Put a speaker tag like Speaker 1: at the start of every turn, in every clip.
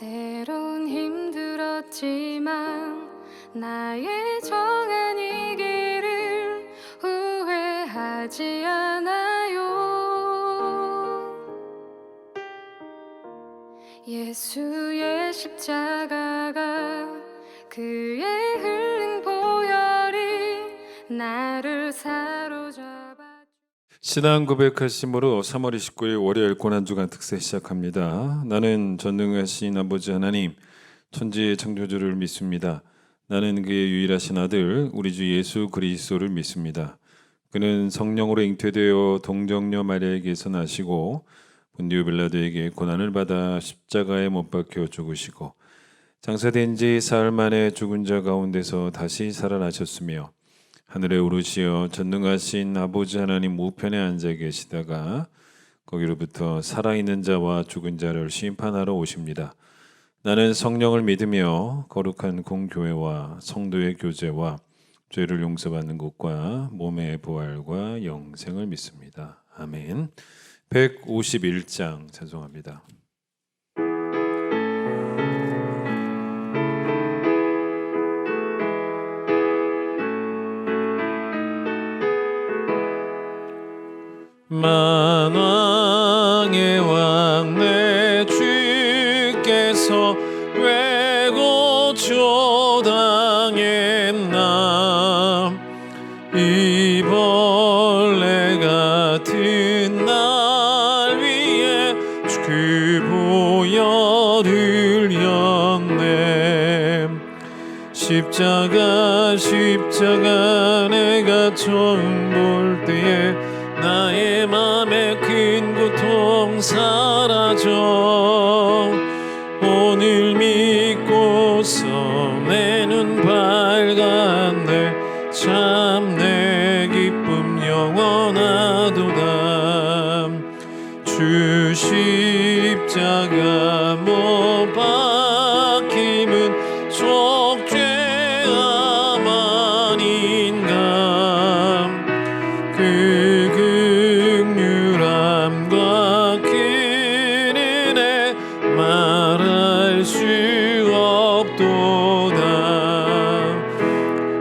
Speaker 1: 때론 힘들었지만 나의 정한 이 길을 후회하지 않아요. 예수의 십자가가 그의 흘린 보혈이 나를 사로잡아.
Speaker 2: 신앙 고백하심으로 3월 29일 월요일 고난주간 특세 시작합니다. 나는 전능하신 아버지 하나님 천지의 창조주를 믿습니다. 나는 그의 유일하신 아들 우리 주 예수 그리스도를 믿습니다. 그는 성령으로 잉태되어 동정녀 마리아에게서 나시고 본디오 빌라도에게 고난을 받아 십자가에 못 박혀 죽으시고 장사된 지 사흘 만에 죽은 자 가운데서 다시 살아나셨으며 하늘에 오르시어 전능하신 아버지 하나님 우편에 앉아 계시다가 거기로부터 살아있는 자와 죽은 자를 심판하러 오십니다. 나는 성령을 믿으며 거룩한 공교회와 성도의 교제와 죄를 용서받는 것과 몸의 부활과 영생을 믿습니다. 아멘. 151장 찬송합니다. 만왕의 왕 내 주께서 왜 고초당했나 이 벌레 같은 날 위에 그 보혈을 흘렸네. 십자가 내가 처음 볼 때에 나의 맘에 큰 고통 사라져 오늘 믿고서 내 눈 밝았네. 참 내 기쁨 영원하도다. 주 십자가 못 박힘은 속죄함 아닌가. 그 긍휼함과 그 은혜 말할 수 없도다.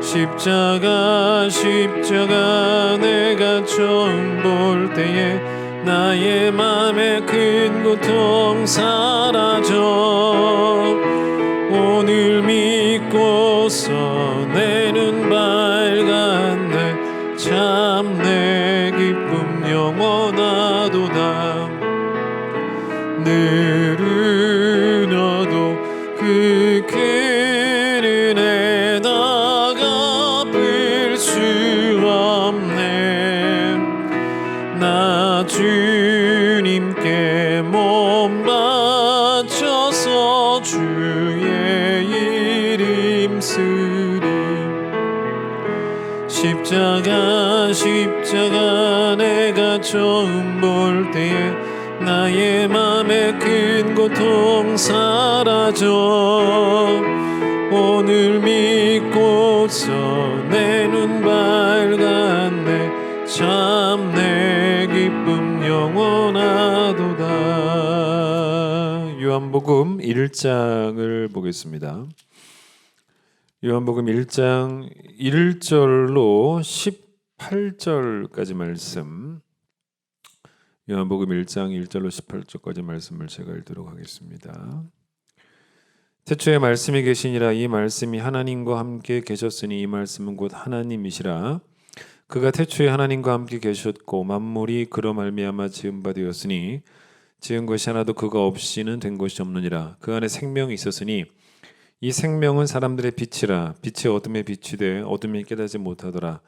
Speaker 2: 십자가 내가 처음 볼 때에 나의 맘에 큰 고통 사라져 오늘 믿고서 내 눈 밝았네. 참 내 기쁨 영원하도다. 늘은 얻어 그 큰 은혜 다 갚을 수 없네. 나 주님께 몸 바쳐서 주의 이름 쓰리. 십자가 내가 처음 볼 때에 나의 맘에 큰 고통 사라져 오늘 믿고서 내 눈 밝았네. 참 내 기쁨 영원하도다. 요한복음 1장을 보겠습니다. 요한복음 1장 1절로 18절까지 말씀, 요한복음 1장 1절로 18절까지 말씀을 제가 읽도록 하겠습니다. 태초에 말씀이 계시니라. 이 말씀이 하나님과 함께 계셨으니 이 말씀은 곧 하나님이시라. 그가 태초에 하나님과 함께 계셨고 만물이 그로 말미암아 지은 바 되었으니 지은 것이 하나도 그가 없이는 된 것이 없느니라. 그 안에 생명이 있었으니 이 생명은 사람들의 빛이라. 빛이 어둠에 비추되 어둠이 깨닫지 못하더라.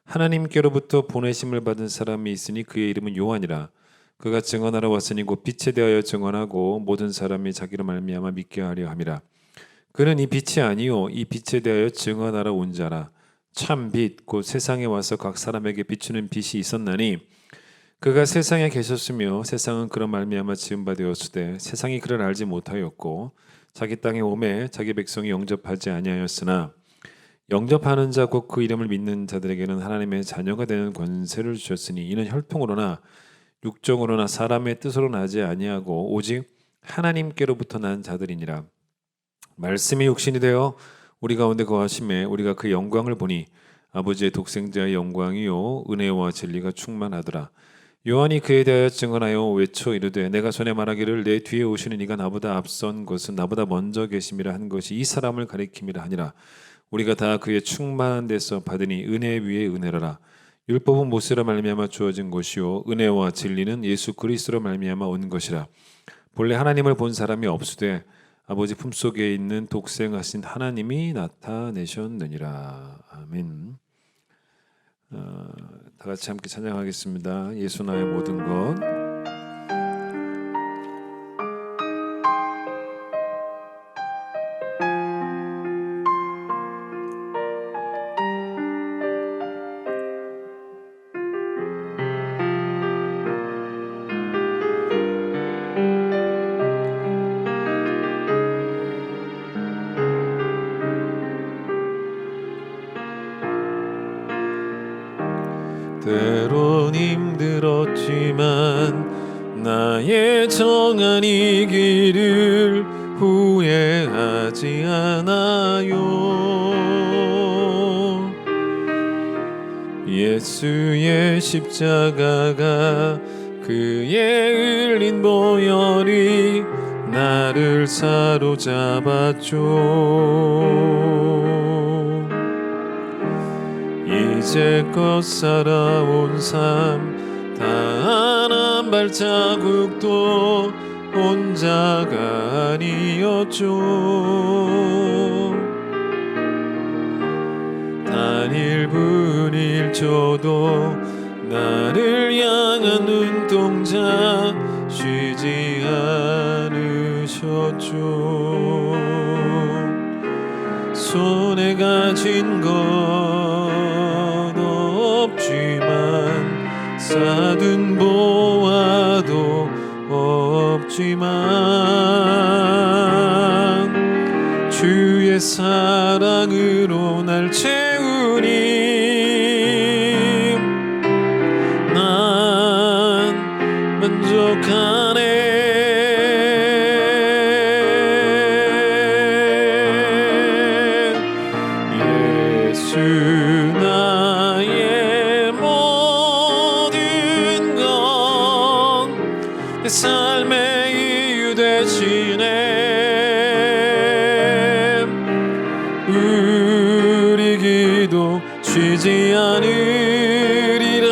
Speaker 2: 하나님께로부터 보내심을 받은 사람이 있으니 그의 이름은 요한이라. 그가 증언하러 왔으니 곧 빛에 대하여 증언하고 모든 사람이 자기로 말미암아 믿게 하려 함이라. 그는 이 빛이 아니요 이 빛에 대하여 증언하러 온 자라. 참 빛 곧 세상에 와서 각 사람에게 비추는 빛이 있었나니 그가 세상에 계셨으며 세상은 그로 말미암아 지은 바 되었으되 세상이 그를 알지 못하였고 자기 땅에 오매 자기 백성이 영접하지 아니하였으나 영접하는 자 곧 그 이름을 믿는 자들에게는 하나님의 자녀가 되는 권세를 주셨으니 이는 혈통으로나 육정으로나 사람의 뜻으로 나지 아니하고 오직 하나님께로부터 난 자들이니라. 말씀이 육신이 되어 우리 가운데 거하심에 우리가 그 영광을 보니 아버지의 독생자의 영광이요 은혜와 진리가 충만하더라. 요한이 그에 대하여 증언하여 외쳐 이르되 내가 전에 말하기를 내 뒤에 오시는 이가 나보다 앞선 것은 나보다 먼저 계심이라 한 것이 이 사람을 가리킴이라 하니라. 우리가 다 그의 충만한 데서 받으니 은혜 위에 은혜라. 율법은 모세로 말미암아 주어진 것이요 은혜와 진리는 예수 그리스도로 말미암아 온 것이라. 본래 하나님을 본 사람이 없으되 아버지 품속에 있는 독생하신 하나님이 나타내셨느니라. 아멘. 다 같이 함께 찬양하겠습니다. 예수 나의 모든 것. 때론 힘들었지만 나의 정한 이 길을 후회하지 않아요. 예수의 십자가가 그의 흘린 보혈이 나를 사로잡았죠. 이제껏 살아온 삶 단 한 발자국도 혼자가 아니었죠. 단 1분 1초도 나를 향한 눈동자 쉬지 않으셨죠. 손에 가진 건 없지만 쌓은 보아도 없지만 주의 사랑으로 날 채우니 난 만족하네. 예수 나의 모든 건 내 삶의 이유 되시네. 우리 기도 쉬지 않으리라.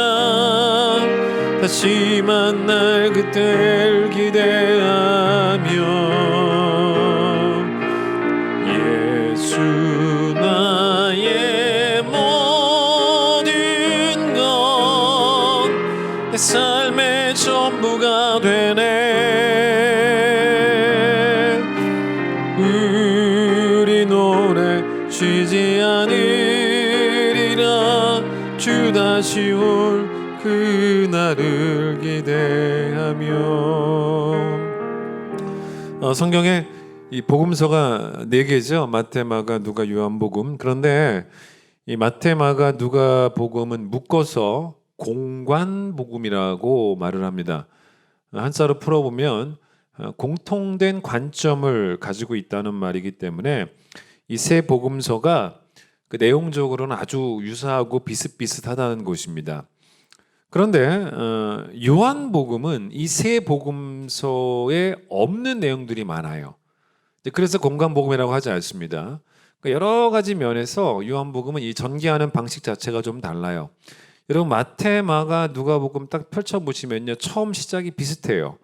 Speaker 2: 다시 만날 그때를 기대하며 예수 나의 모든 건 내 삶의 전부가 되네. 우리 노래 쉬지 않으리라. 주 다시 올 그날을 기대하며. 성경에 이 복음서가 4개죠. 마태, 마가, 누가, 요한복음. 그런데 이 마태, 마가, 누가 복음은 묶어서 공관복음이라고 말을 합니다. 한자로 풀어보면 공통된 관점을 가지고 있다는 말이기 때문에 이 세 복음서가 그 내용적으로는 아주 유사하고 비슷비슷하다는 것입니다. 그런데 요한복음은 이 세 복음서에 없는 내용들이 많아요. 그래서 공관복음이라고 하지 않습니다. 여러 가지 면에서 요한복음은 이 전개하는 방식 자체가 좀 달라요. 여러분 마태, 마가, 누가복음 딱 펼쳐보시면요, 처음 시작이 비슷해요.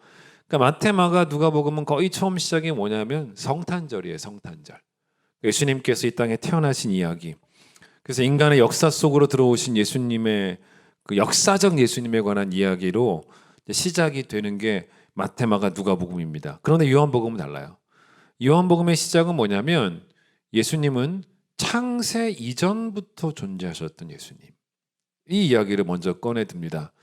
Speaker 2: 그러니까 마태, 마가, 누가복음은 거의 처음 시작이 뭐냐면 성탄절이에요. 성탄절. 예수님께서 이 땅에 태어나신 이야기. 그래서 인간의 역사 속으로 들어오신 예수님의 그 역사적 예수님에 관한 이야기로 시작이 되는 게 마태, 마가, 누가복음입니다. 그런데 요한복음은 달라요. 요한복음의 시작은 뭐냐면 예수님은 창세 이전부터 존재하셨던 예수님. 이 이야기를 먼저 꺼내 듭니다.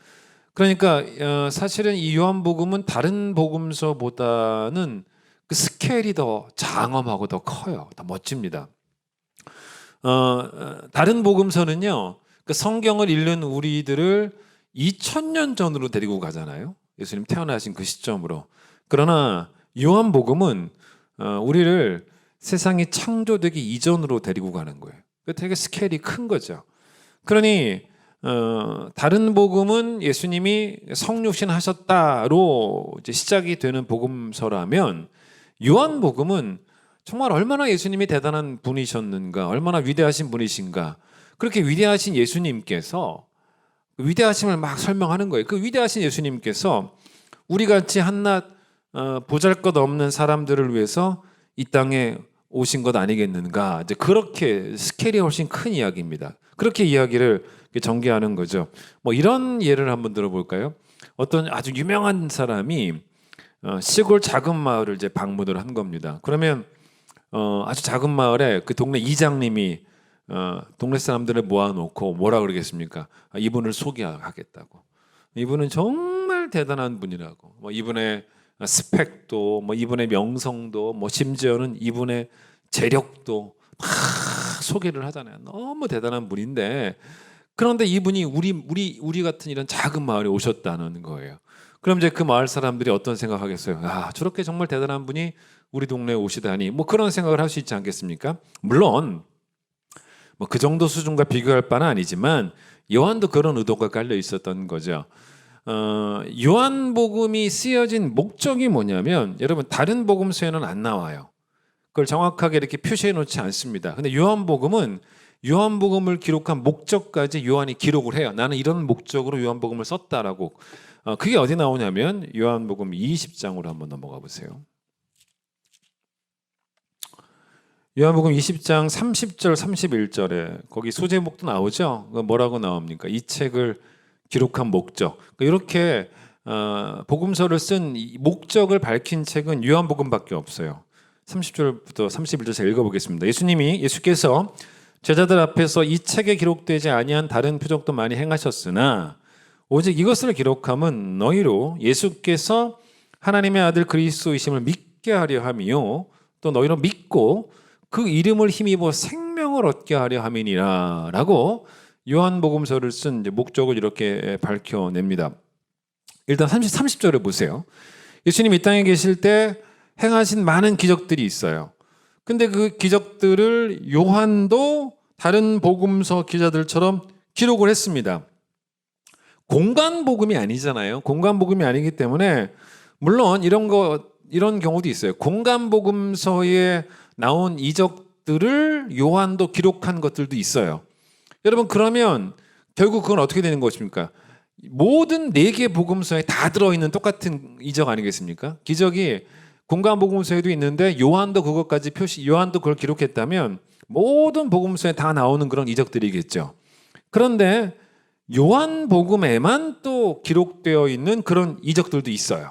Speaker 2: 그러니까 사실은 이 요한복음은 다른 복음서보다는 그 스케일이 더 장엄하고 더 커요. 더 멋집니다. 다른 복음서는요, 그 성경을 읽는 우리들을 2000년 전으로 데리고 가잖아요. 예수님 태어나신 그 시점으로. 그러나 요한복음은 우리를 세상이 창조되기 이전으로 데리고 가는 거예요. 되게 스케일이 큰 거죠. 그러니 다른 복음은 예수님이 성육신 하셨다로 이제 시작이 되는 복음서라면 요한복음은 정말 얼마나 예수님이 대단한 분이셨는가, 얼마나 위대하신 분이신가. 그렇게 위대하신 예수님께서 위대하심을 막 설명하는 거예요. 그 위대하신 예수님께서 우리같이 한낱 보잘것없는 사람들을 위해서 이 땅에 오신 것 아니겠는가. 이제 그렇게 스케일이 훨씬 큰 이야기입니다. 그렇게 이야기를 전개하는 거죠. 뭐 이런 예를 한번 들어볼까요? 어떤 아주 유명한 사람이 시골 작은 마을을 이제 방문을 한 겁니다. 그러면 아주 작은 마을에 그 동네 이장님이 동네 사람들을 모아놓고 뭐라 그러겠습니까? 이분을 소개하겠다고. 이분은 정말 대단한 분이라고. 뭐 이분의 스펙도, 뭐 이분의 명성도, 뭐 심지어는 이분의 재력도 막 소개를 하잖아요. 너무 대단한 분인데, 그런데 이분이 우리 같은 이런 작은 마을에 오셨다는 거예요. 그럼 이제 그 마을 사람들이 어떤 생각하겠어요? 아, 저렇게 정말 대단한 분이 우리 동네에 오시다니. 뭐 그런 생각을 할 수 있지 않겠습니까? 물론 뭐 그 정도 수준과 비교할 바는 아니지만 요한도 그런 의도가 깔려 있었던 거죠. 요한복음이 쓰여진 목적이 뭐냐면, 여러분 다른 복음서에는 안 나와요. 그걸 정확하게 이렇게 표시해 놓지 않습니다. 근데 요한복음을 기록한 목적까지 요한이 기록을 해요. 나는 이런 목적으로 요한복음을 썼다라고. 그게 어디 나오냐면 요한복음 20장으로 한번 넘어가 보세요. 요한복음 20장 30절 31절에 거기 소제목도 나오죠. 뭐라고 나옵니까? 이 책을 기록한 목적. 이렇게 복음서를 쓴 목적을 밝힌 책은 요한복음밖에 없어요. 30절부터 31절 읽어보겠습니다. 예수께서 제자들 앞에서 이 책에 기록되지 아니한 다른 표적도 많이 행하셨으나 오직 이것을 기록함은 너희로 예수께서 하나님의 아들 그리스도이심을 믿게 하려 함이요 또 너희로 믿고 그 이름을 힘입어 생명을 얻게 하려 함이니라 라고 요한복음서를 쓴 목적을 이렇게 밝혀냅니다. 일단 30절을 보세요. 예수님 이 땅에 계실 때 행하신 많은 기적들이 있어요. 근데 그 기적들을 요한도 다른 복음서 기자들처럼 기록을 했습니다. 공간복음이 아니잖아요. 공간복음이 아니기 때문에 물론 이런 경우도 있어요. 공간복음서에 나온 이적들을 요한도 기록한 것들도 있어요. 여러분 그러면 결국 그건 어떻게 되는 것입니까? 모든 4개 복음서에 다 들어있는 똑같은 이적 아니겠습니까? 기적이 공간복음서에도 있는데 요한도 그걸 기록했다면 모든 복음서에 다 나오는 그런 이적들이겠죠. 그런데 요한복음에만 또 기록되어 있는 그런 이적들도 있어요.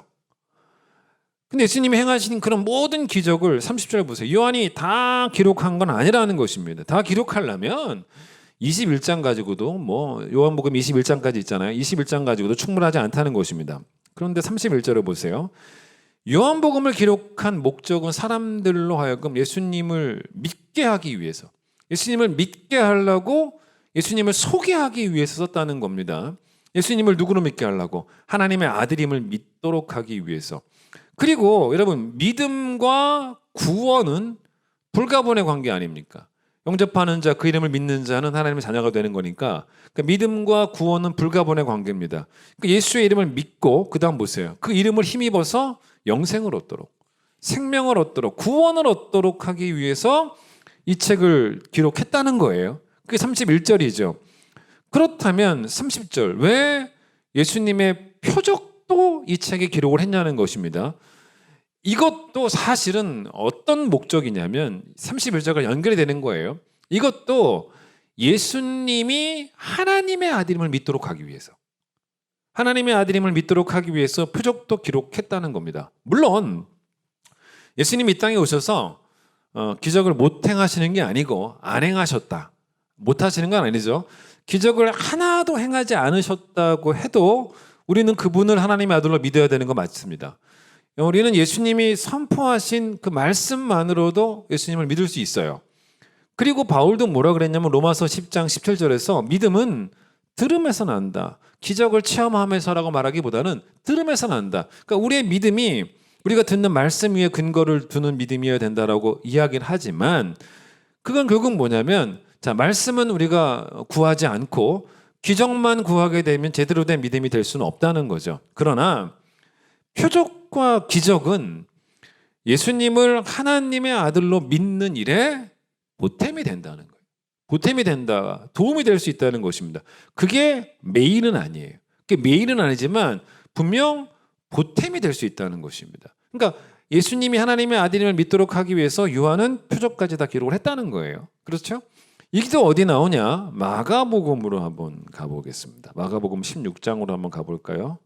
Speaker 2: 근데 예수님이 행하신 그런 모든 기적을 30절 보세요. 요한이 다 기록한 건 아니라는 것입니다. 다 기록하려면 21장 가지고도 뭐 요한복음 21장까지 있잖아요. 21장 가지고도 충분하지 않다는 것입니다. 그런데 31절을 보세요. 요한복음을 기록한 목적은 사람들로 하여금 예수님을 믿게 하기 위해서, 예수님을 믿게 하려고 예수님을 소개하기 위해서 썼다는 겁니다. 예수님을 누구로 믿게 하려고? 하나님의 아들임을 믿도록 하기 위해서. 그리고 여러분 믿음과 구원은 불가분의 관계 아닙니까? 영접하는 자, 그 이름을 믿는 자는 하나님의 자녀가 되는 거니까 믿음과 구원은 불가분의 관계입니다. 예수의 이름을 믿고 그 다음 보세요. 그 이름을 힘입어서 영생을 얻도록, 생명을 얻도록, 구원을 얻도록 하기 위해서 이 책을 기록했다는 거예요. 그게 31절이죠. 그렇다면 30절 왜 예수님의 표적도 이 책에 기록을 했냐는 것입니다. 이것도 사실은 어떤 목적이냐면 31절과 연결이 되는 거예요. 이것도 예수님이 하나님의 아들임을 믿도록 하기 위해서, 하나님의 아들임을 믿도록 하기 위해서 표적도 기록했다는 겁니다. 물론 예수님이 이 땅에 오셔서 기적을 못 행하시는 게 아니고 안 행하셨다, 못 하시는 건 아니죠. 기적을 하나도 행하지 않으셨다고 해도 우리는 그분을 하나님의 아들로 믿어야 되는 거 맞습니다. 우리는 예수님이 선포하신 그 말씀만으로도 예수님을 믿을 수 있어요. 그리고 바울도 뭐라 그랬냐면 로마서 10장 17절에서 믿음은 들음에서 난다. 기적을 체험하면서라고 말하기보다는 들음에서 난다. 그러니까 우리의 믿음이 우리가 듣는 말씀 위에 근거를 두는 믿음이어야 된다라고 이야기를 하지만 그건 결국 뭐냐면 자, 말씀은 우리가 구하지 않고 기적만 구하게 되면 제대로 된 믿음이 될 수는 없다는 거죠. 그러나 표적과 기적은 예수님을 하나님의 아들로 믿는 일에 보탬이 된다는 거예요. 보탬이 된다, 도움이 될 수 있다는 것입니다. 그게 메인은 아니에요. 그게 메인은 아니지만 분명 보탬이 될 수 있다는 것입니다. 그러니까 예수님이 하나님의 아들임을 믿도록 하기 위해서 요한은 표적까지 다 기록을 했다는 거예요. 그렇죠? 이게 또 어디 나오냐? 마가복음으로 한번 가보겠습니다. 마가복음 16장으로 한번 가볼까요?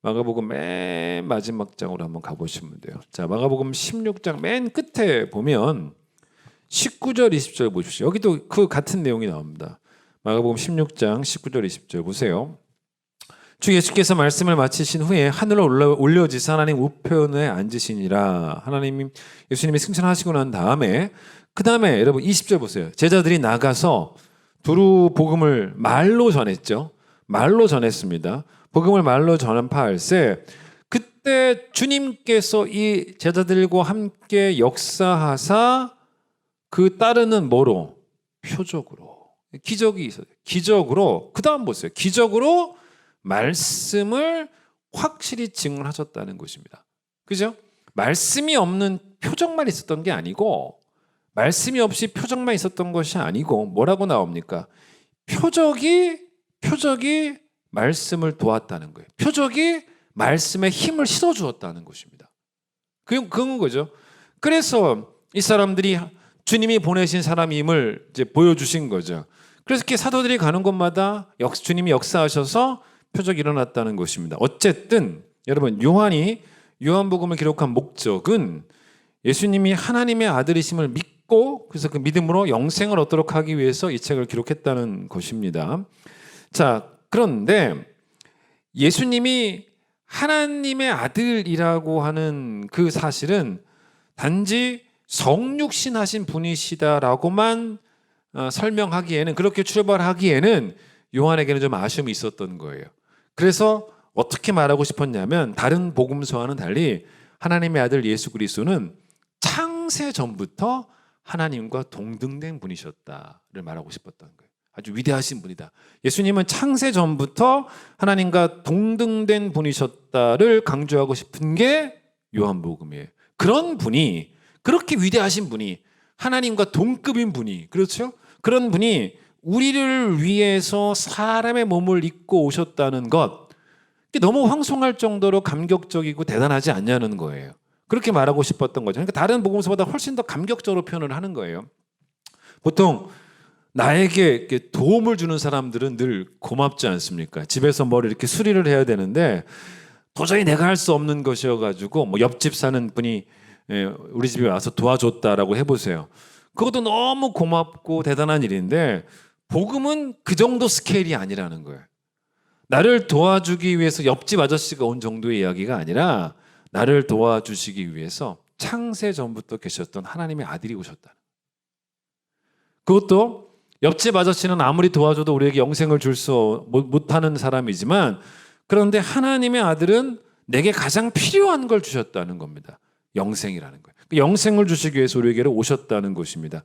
Speaker 2: 마가복음 맨 마지막 장으로 한번 가보시면 돼요. 자, 마가복음 16장 맨 끝에 보면 19절 20절 보십시오. 여기도 그 같은 내용이 나옵니다. 마가복음 16장 19절 20절 보세요. 주 예수께서 말씀을 마치신 후에 하늘로 올려지사 하나님 우편에 앉으시니라. 하나님 예수님이 승천하시고 난 다음에 그 다음에 여러분 20절 보세요. 제자들이 나가서 두루 복음을 말로 전했죠. 말로 전했습니다. 복음을 말로 전파할세 그때 주님께서 이 제자들과 함께 역사하사 그 따르는 뭐로? 표적으로. 기적이 있어요. 기적으로. 그 다음 보세요. 기적으로 말씀을 확실히 증언하셨다는 것입니다. 그죠? 말씀이 없는 표적만 있었던 게 아니고 말씀이 없이 표적만 있었던 것이 아니고 뭐라고 나옵니까? 표적이 말씀을 도왔다는 거예요. 표적이 말씀에 힘을 실어주었다는 것입니다. 그건 거죠. 그래서 이 사람들이 주님이 보내신 사람임을 이제 보여주신 거죠. 그래서 이렇게 사도들이 가는 곳마다 주님이 역사하셔서 표적이 일어났다는 것입니다. 어쨌든 여러분 요한이 요한복음을 기록한 목적은 예수님이 하나님의 아들이심을 믿고 그래서 그 믿음으로 영생을 얻도록 하기 위해서 이 책을 기록했다는 것입니다. 자, 그런데 예수님이 하나님의 아들이라고 하는 그 사실은 단지 성육신하신 분이시다라고만 설명하기에는 그렇게 출발하기에는 요한에게는 좀 아쉬움이 있었던 거예요. 그래서 어떻게 말하고 싶었냐면 다른 복음서와는 달리 하나님의 아들 예수 그리스도는 창세 전부터 하나님과 동등된 분이셨다를 말하고 싶었던 거예요. 아주 위대하신 분이다. 예수님은 창세 전부터 하나님과 동등된 분이셨다를 강조하고 싶은 게 요한복음이에요. 그런 분이 그렇게 위대하신 분이 하나님과 동급인 분이 그렇죠? 그런 분이 우리를 위해서 사람의 몸을 입고 오셨다는 것 너무 황송할 정도로 감격적이고 대단하지 않냐는 거예요. 그렇게 말하고 싶었던 거죠. 그러니까 다른 복음서보다 훨씬 더 감격적으로 표현을 하는 거예요. 보통 나에게 이렇게 도움을 주는 사람들은 늘 고맙지 않습니까? 집에서 뭘 이렇게 수리를 해야 되는데 도저히 내가 할 수 없는 것이어가지고 뭐 옆집 사는 분이 우리 집에 와서 도와줬다라고 해보세요. 그것도 너무 고맙고 대단한 일인데 복음은 그 정도 스케일이 아니라는 거예요. 나를 도와주기 위해서 옆집 아저씨가 온 정도의 이야기가 아니라 나를 도와주시기 위해서 창세 전부터 계셨던 하나님의 아들이 오셨다. 그것도 옆집 아저씨는 아무리 도와줘도 우리에게 영생을 줄 수 못하는 사람이지만 그런데 하나님의 아들은 내게 가장 필요한 걸 주셨다는 겁니다. 영생이라는 거예요. 영생을 주시기 위해서 우리에게로 오셨다는 것입니다.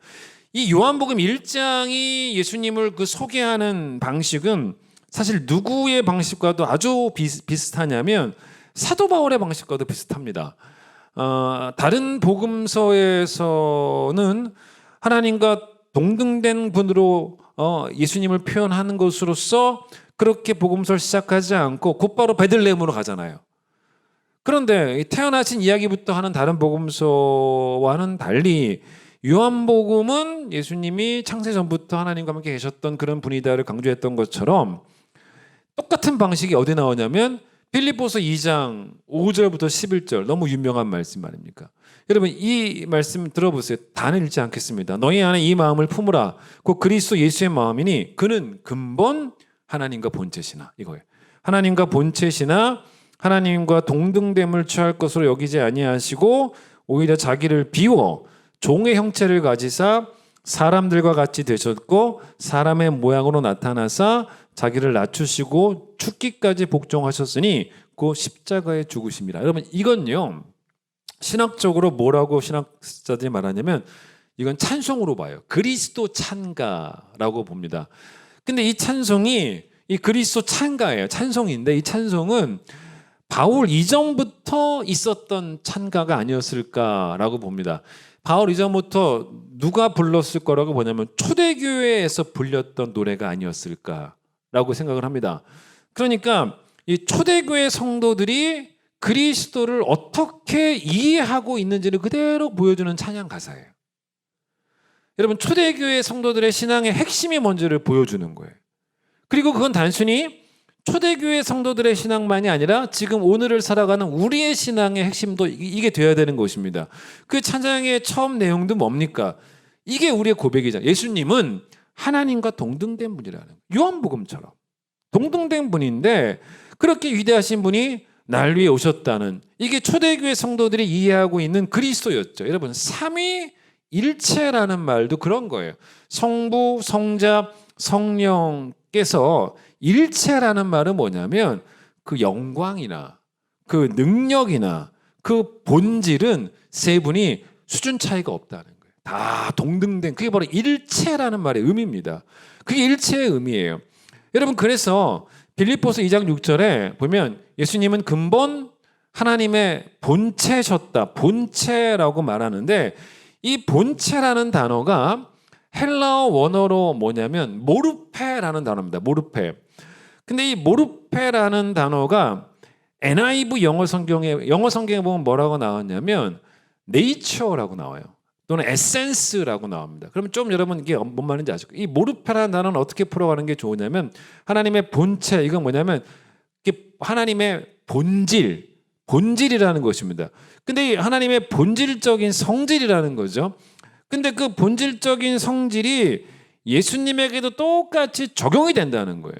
Speaker 2: 이 요한복음 1장이 예수님을 그 소개하는 방식은 사실 누구의 방식과도 아주 비슷하냐면 사도 바울의 방식과도 비슷합니다. 다른 복음서에서는 하나님과 동등된 분으로 예수님을 표현하는 것으로서 그렇게 복음서를 시작하지 않고 곧바로 베들레헴으로 가잖아요. 그런데 태어나신 이야기부터 하는 다른 복음서와는 달리 요한복음은 예수님이 창세 전부터 하나님과 함께 계셨던 그런 분이다를 강조했던 것처럼 똑같은 방식이 어디 나오냐면 빌립보서 2장 5절부터 11절 너무 유명한 말씀 아닙니까? 여러분 이 말씀 들어보세요. 다는 읽지 않겠습니다. 너희 안에 이 마음을 품으라. 곧 그리스도 예수의 마음이니 그는 근본 하나님과 본체시나 이거예요. 하나님과 본체시나 하나님과 동등됨을 취할 것으로 여기지 아니하시고 오히려 자기를 비워 종의 형체를 가지사 사람들과 같이 되셨고 사람의 모양으로 나타나사 자기를 낮추시고 죽기까지 복종하셨으니 그 십자가에 죽으심이라. 여러분 이건요 신학적으로 뭐라고 신학자들이 말하냐면 이건 찬송으로 봐요. 그리스도 찬가라고 봅니다. 근데 이 찬송이 이 그리스도 찬가예요. 찬송인데 이 찬송은 바울 이전부터 있었던 찬가가 아니었을까라고 봅니다. 바울 이전부터 누가 불렀을 거라고 보냐면 초대교회에서 불렸던 노래가 아니었을까라고 생각을 합니다. 그러니까 이 초대교회 성도들이 그리스도를 어떻게 이해하고 있는지를 그대로 보여주는 찬양 가사예요. 여러분, 초대교회 성도들의 신앙의 핵심이 뭔지를 보여주는 거예요. 그리고 그건 단순히 초대교회 성도들의 신앙만이 아니라 지금 오늘을 살아가는 우리의 신앙의 핵심도 이게 되어야 되는 것입니다. 그 찬양의 처음 내용도 뭡니까? 이게 우리의 고백이잖아요. 예수님은 하나님과 동등된 분이라는 거예요. 요한복음처럼 동등된 분인데 그렇게 위대하신 분이 날 위해 오셨다는, 이게 초대교회 성도들이 이해하고 있는 그리스도였죠. 여러분, 삼위일체라는 말도 그런 거예요. 성부, 성자, 성령께서 일체라는 말은 뭐냐면 그 영광이나 그 능력이나 그 본질은 세 분이 수준 차이가 없다는 거예요. 다 동등된, 그게 바로 일체라는 말의 의미입니다. 그게 일체의 의미예요. 여러분, 그래서 빌립보서 2장 6절에 보면 예수님은 근본 하나님의 본체셨다. 본체라고 말하는데 이 본체라는 단어가 헬라어 원어로 뭐냐면 모르페라는 단어입니다. 모르페. 근데 이 모르페라는 단어가 NIV 영어 성경에 보면 뭐라고 나왔냐면 nature라고 나와요. 또는 에센스라고 나옵니다. 그러면 좀 여러분 이게 뭔 말인지 아시죠? 이 모르페라는 단어는 어떻게 풀어가는 게 좋으냐면 하나님의 본체, 이건 뭐냐면 하나님의 본질이라는 것입니다. 근데 이 하나님의 본질적인 성질이라는 거죠. 근데 그 본질적인 성질이 예수님에게도 똑같이 적용이 된다는 거예요.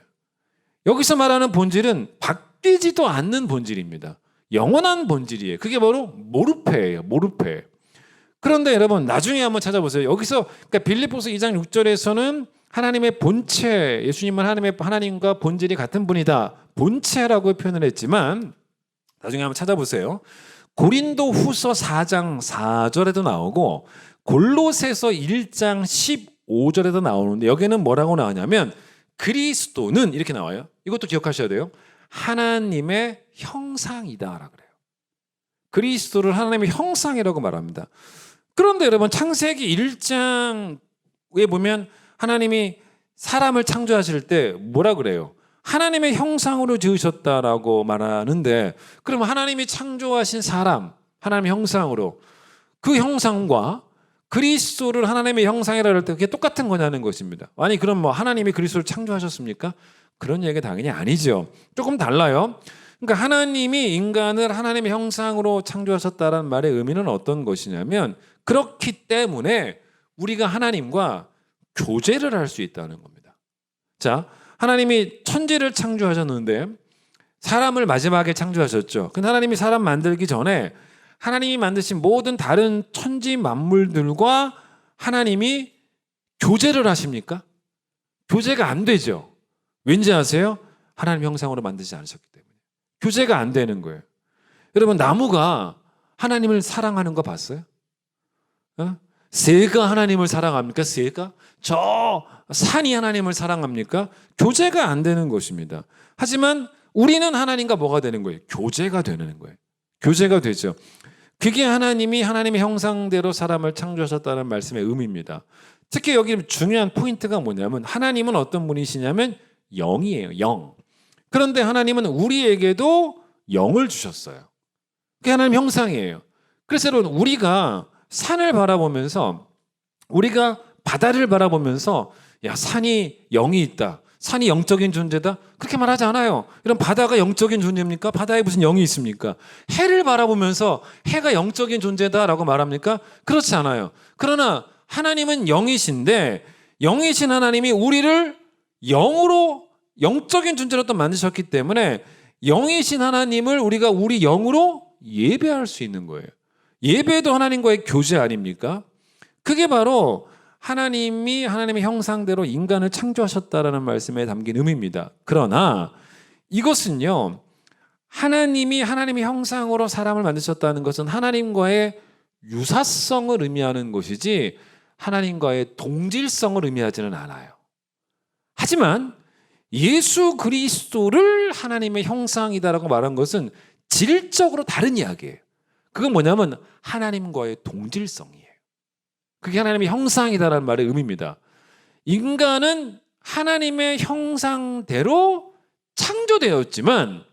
Speaker 2: 여기서 말하는 본질은 바뀌지도 않는 본질입니다. 영원한 본질이에요. 그게 바로 모르페예요. 모르페. 그런데 여러분 나중에 한번 찾아보세요. 여기서 그러니까 빌립보서 2장 6절에서는 하나님의 본체, 예수님은 하나님과 본질이 같은 분이다. 본체라고 표현을 했지만 나중에 한번 찾아보세요. 고린도 후서 4장 4절에도 나오고 골로새서 1장 15절에도 나오는데 여기는 뭐라고 나오냐면 그리스도는 이렇게 나와요. 이것도 기억하셔야 돼요. 하나님의 형상이다라고 그래요. 그리스도를 하나님의 형상이라고 말합니다. 그런데 여러분 창세기 1장에 보면 하나님이 사람을 창조하실 때 뭐라 그래요? 하나님의 형상으로 지으셨다라고 말하는데 그럼 하나님이 창조하신 사람, 하나님의 형상으로, 그 형상과 그리스도를 하나님의 형상이라고 할 때 그게 똑같은 거냐는 것입니다. 아니 그럼 뭐 하나님이 그리스도를 창조하셨습니까? 그런 얘기가 당연히 아니죠. 조금 달라요. 그러니까 하나님이 인간을 하나님의 형상으로 창조하셨다는 말의 의미는 어떤 것이냐면 그렇기 때문에 우리가 하나님과 교제를 할 수 있다는 겁니다. 자, 하나님이 천지를 창조하셨는데 사람을 마지막에 창조하셨죠. 근데 하나님이 사람 만들기 전에 하나님이 만드신 모든 다른 천지 만물들과 하나님이 교제를 하십니까? 교제가 안 되죠. 왠지 아세요? 하나님 형상으로 만드지 않으셨기 때문에. 교제가 안 되는 거예요. 여러분 나무가 하나님을 사랑하는 거 봤어요? 새가 하나님을 사랑합니까? 새가? 저 산이 하나님을 사랑합니까? 교제가 안 되는 것입니다. 하지만 우리는 하나님과 뭐가 되는 거예요? 교제가 되는 거예요. 교제가 되죠. 그게 하나님이 하나님의 형상대로 사람을 창조하셨다는 말씀의 의미입니다. 특히 여기 중요한 포인트가 뭐냐면 하나님은 어떤 분이시냐면 영이에요. 영. 그런데 하나님은 우리에게도 영을 주셨어요. 그게 하나님 형상이에요. 그래서 여러분 우리가 산을 바라보면서 우리가 바다를 바라보면서 야 산이 영이 있다. 산이 영적인 존재다. 그렇게 말하지 않아요. 이런 바다가 영적인 존재입니까? 바다에 무슨 영이 있습니까? 해를 바라보면서 해가 영적인 존재다라고 말합니까? 그렇지 않아요. 그러나 하나님은 영이신데 영이신 하나님이 우리를 영으로 영적인 존재로 또 만드셨기 때문에 영이신 하나님을 우리가 우리 영으로 예배할 수 있는 거예요. 예배도 하나님과의 교제 아닙니까? 그게 바로 하나님이 하나님의 형상대로 인간을 창조하셨다라는 말씀에 담긴 의미입니다. 그러나 이것은요 하나님이 하나님의 형상으로 사람을 만드셨다는 것은 하나님과의 유사성을 의미하는 것이지 하나님과의 동질성을 의미하지는 않아요. 하지만 예수 그리스도를 하나님의 형상이다라고 말한 것은 질적으로 다른 이야기예요. 그건 뭐냐면 하나님과의 동질성이에요. 그게 하나님의 형상이다라는 말의 의미입니다. 인간은 하나님의 형상대로 창조되었지만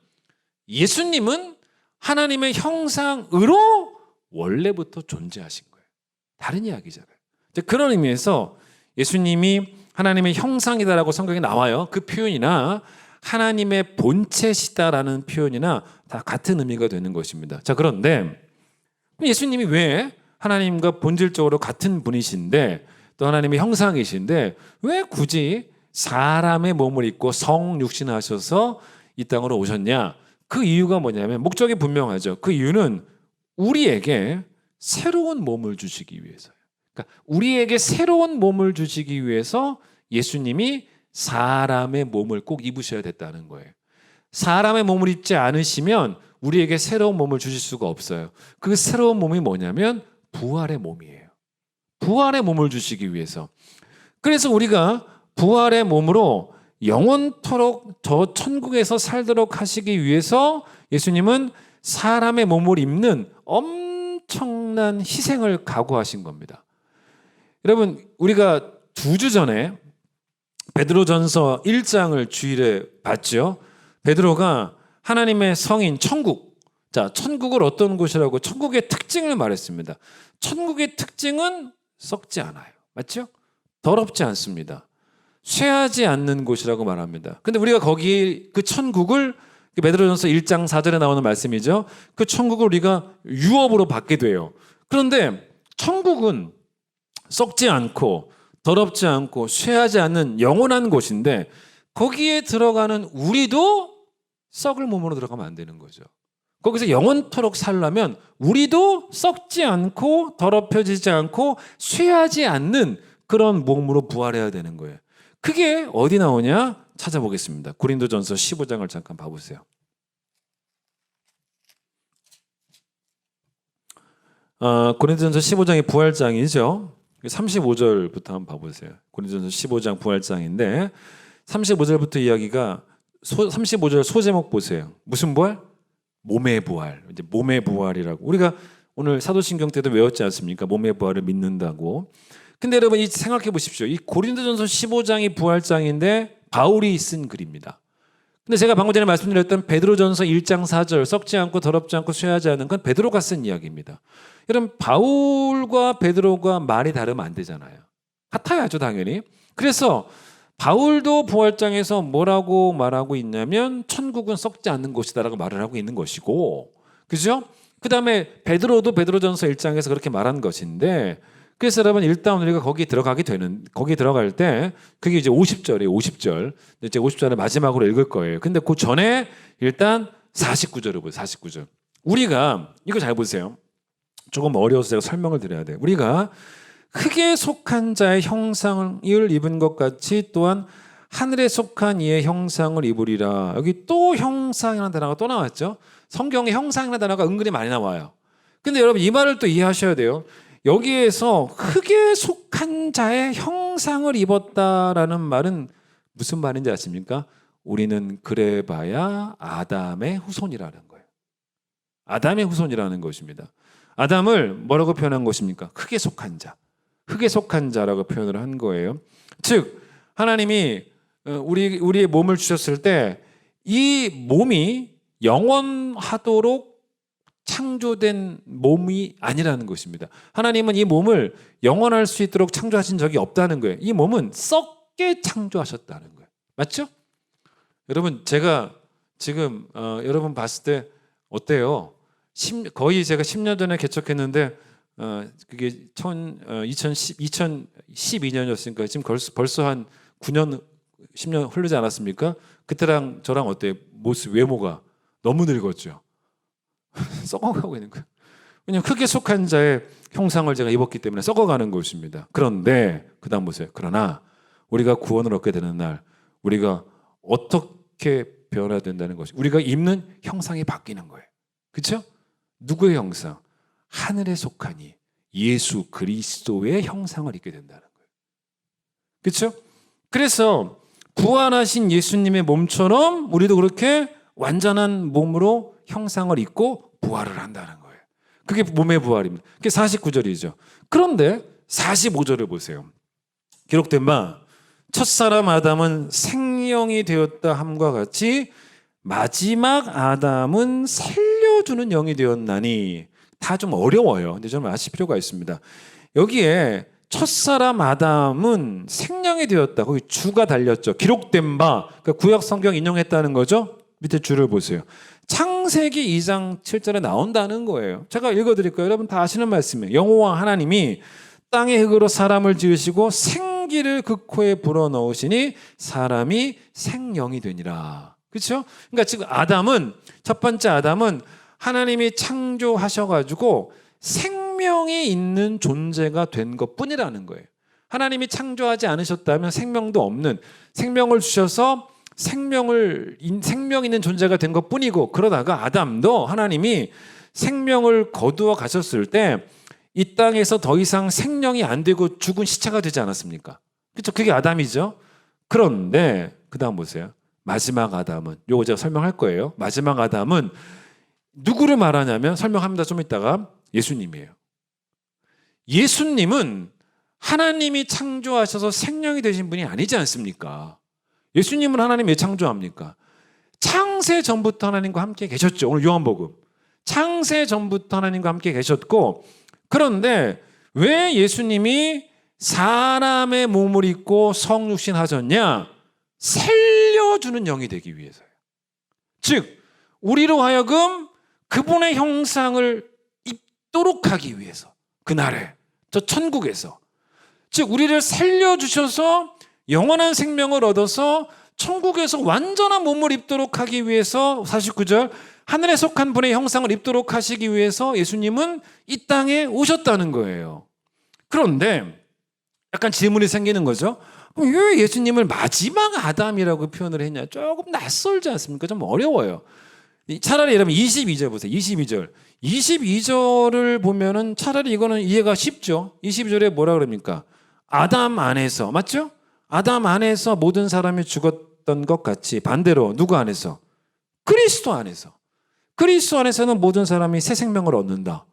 Speaker 2: 예수님은 하나님의 형상으로 원래부터 존재하신 거예요. 다른 이야기잖아요. 그런 의미에서 예수님이 하나님의 형상이다라고 성경에 나와요. 그 표현이나 하나님의 본체시다라는 표현이나 다 같은 의미가 되는 것입니다. 자, 그런데 예수님이 왜 하나님과 본질적으로 같은 분이신데 또 하나님의 형상이신데 왜 굳이 사람의 몸을 입고 성육신하셔서 이 땅으로 오셨냐? 그 이유가 뭐냐면 목적이 분명하죠. 그 이유는 우리에게 새로운 몸을 주시기 위해서요. 그러니까 우리에게 새로운 몸을 주시기 위해서 예수님이 사람의 몸을 꼭 입으셔야 됐다는 거예요. 사람의 몸을 입지 않으시면 우리에게 새로운 몸을 주실 수가 없어요. 그 새로운 몸이 뭐냐면 부활의 몸이에요. 부활의 몸을 주시기 위해서. 그래서 우리가 부활의 몸으로 영원토록 저 천국에서 살도록 하시기 위해서 예수님은 사람의 몸을 입는 엄청난 희생을 각오하신 겁니다. 여러분, 우리가 2주 전에 베드로전서 1장을 주일에 봤죠. 베드로가 하나님의 성인 천국, 자, 천국을 어떤 곳이라고 천국의 특징을 말했습니다. 천국의 특징은 썩지 않아요. 맞죠? 더럽지 않습니다. 쇠하지 않는 곳이라고 말합니다. 근데 우리가 거기 그 천국을 베드로전서 1장 4절에 나오는 말씀이죠. 그 천국을 우리가 유업으로 받게 돼요. 그런데 천국은 썩지 않고 더럽지 않고 쇠하지 않는 영원한 곳인데 거기에 들어가는 우리도 썩을 몸으로 들어가면 안 되는 거죠. 거기서 영원토록 살려면 우리도 썩지 않고 더럽혀지지 않고 쇠하지 않는 그런 몸으로 부활해야 되는 거예요. 그게 어디 나오냐? 찾아보겠습니다. 고린도전서 15장을 잠깐 봐보세요. 고린도전서 15장이 부활장이죠. 35절부터 한번 봐보세요. 고린도전서 15장 부활장인데 35절부터 이야기가 35절 소제목 보세요. 무슨 부활? 몸의 부활. 이제 몸의 부활이라고. 우리가 오늘 사도신경 때도 외웠지 않습니까? 몸의 부활을 믿는다고. 근데 여러분 생각해 보십시오. 이 고린도전서 15장이 부활장인데 바울이 쓴 글입니다. 근데 제가 방금 전에 말씀드렸던 베드로전서 1장 4절 썩지 않고 더럽지 않고 쇠하지 않은 건 베드로가 쓴 이야기입니다. 여러분 바울과 베드로가 말이 다르면 안 되잖아요. 같아야죠 당연히. 그래서 바울도 부활장에서 뭐라고 말하고 있냐면 천국은 썩지 않는 곳이다라고 말을 하고 있는 것이고, 그죠? 그 다음에 베드로도 베드로전서 1장에서 그렇게 말한 것인데, 그래서 여러분 일단 우리가 거기 들어갈 때 그게 이제 50절이에요. 50절. 이제 50절을 마지막으로 읽을 거예요. 근데 그 전에 일단 49절을 보세요. 49절. 우리가 이거 잘 보세요. 조금 어려워서 제가 설명을 드려야 돼요. 우리가 흙에 속한 자의 형상을 입은 것 같이 또한 하늘에 속한 이의 형상을 입으리라. 여기 또 형상이라는 단어가 또 나왔죠. 성경에 형상이라는 단어가 은근히 많이 나와요. 근데 여러분 이 말을 또 이해하셔야 돼요. 여기에서 흙에 속한 자의 형상을 입었다라는 말은 무슨 말인지 아십니까? 우리는 그래봐야 아담의 후손이라는 거예요. 아담의 후손이라는 것입니다. 아담을 뭐라고 표현한 것입니까? 흙에 속한 자. 흙에 속한 자라고 표현을 한 거예요. 즉 하나님이 우리의 몸을 주셨을 때 이 몸이 영원하도록 창조된 몸이 아니라는 것입니다. 하나님은 이 몸을 영원할 수 있도록 창조하신 적이 없다는 거예요. 이 몸은 썩게 창조하셨다는 거예요. 맞죠? 여러분 제가 지금 여러분 봤을 때 어때요? 거의 제가 10년 전에 개척했는데 그게 2012년이었으니까 지금 벌써 한 9년 10년 흐르지 않았습니까? 그때랑 저랑 어때요? 모습 외모가 너무 늙었죠. 썩어가고 있는 거예요. 왜냐하면 크게 속한 자의 형상을 제가 입었기 때문에 썩어가는 것입니다. 그런데 그 다음 보세요. 그러나 우리가 구원을 얻게 되는 날 우리가 어떻게 변화된다는 것이 우리가 입는 형상이 바뀌는 거예요. 그렇죠? 누구의 형상? 하늘에 속하니 예수 그리스도의 형상을 입게 된다는 거예요. 그렇죠? 그래서 부활하신 예수님의 몸처럼 우리도 그렇게 완전한 몸으로 형상을 입고 부활을 한다는 거예요. 그게 몸의 부활입니다. 그게 49절이죠. 그런데 45절을 보세요. 기록된 바 첫사람 아담은 생명이 되었다 함과 같이 마지막 아담은 살려주는 영이 되었나니. 다 좀 어려워요. 근데 좀 아실 필요가 있습니다. 여기에 첫사람 아담은 생명이 되었다. 거기 주가 달렸죠. 기록된 바. 그러니까 구약 성경 인용했다는 거죠. 밑에 줄을 보세요. 창세기 2장 7절에 나온다는 거예요. 제가 읽어드릴까요? 여러분 다 아시는 말씀이에요. 여호와 하나님이 땅의 흙으로 사람을 지으시고 생기를 그 코에 불어넣으시니 사람이 생명이 되니라. 그렇죠? 그러니까 지금 아담은, 첫 번째 아담은 하나님이 창조하셔가지고 생명이 있는 존재가 된 것뿐이라는 거예요. 하나님이 창조하지 않으셨다면 생명도 없는, 생명을 주셔서 생명 있는 존재가 된 것뿐이고, 그러다가 아담도 하나님이 생명을 거두어 가셨을 때 이 땅에서 더 이상 생명이 안 되고 죽은 시체가 되지 않았습니까? 그렇죠? 그게 아담이죠. 그런데 그 다음 보세요. 마지막 아담은, 요거 제가 설명할 거예요. 마지막 아담은 누구를 말하냐면, 설명합니다. 좀 이따가. 예수님이에요. 예수님은 하나님이 창조하셔서 생명이 되신 분이 아니지 않습니까? 예수님은 하나님이 왜 창조합니까? 창세 전부터 하나님과 함께 계셨죠. 오늘 요한복음. 창세 전부터 하나님과 함께 계셨고, 그런데 왜 예수님이 사람의 몸을 입고 성육신 하셨냐? 살려주는 영이 되기 위해서예요. 즉 우리로 하여금 그분의 형상을 입도록 하기 위해서, 그날에 저 천국에서, 즉 우리를 살려주셔서 영원한 생명을 얻어서 천국에서 완전한 몸을 입도록 하기 위해서, 49절, 하늘에 속한 분의 형상을 입도록 하시기 위해서 예수님은 이 땅에 오셨다는 거예요. 그런데 약간 질문이 생기는 거죠. 왜 예수님을 마지막 아담이라고 표현을 했냐? 조금 낯설지 않습니까? 좀 어려워요. 차라리 여러분 22절 보세요. 22절. 22절을 보면은 차라리 이거는 이해가 쉽죠. 22절에 뭐라 그럽니까? 아담 안에서, 맞죠? 아담 안에서 모든 사람이 죽었던 것 같이, 반대로 누구 안에서? 그리스도 안에서. 그리스도 안에서는 모든 사람이 새 생명을 얻는다.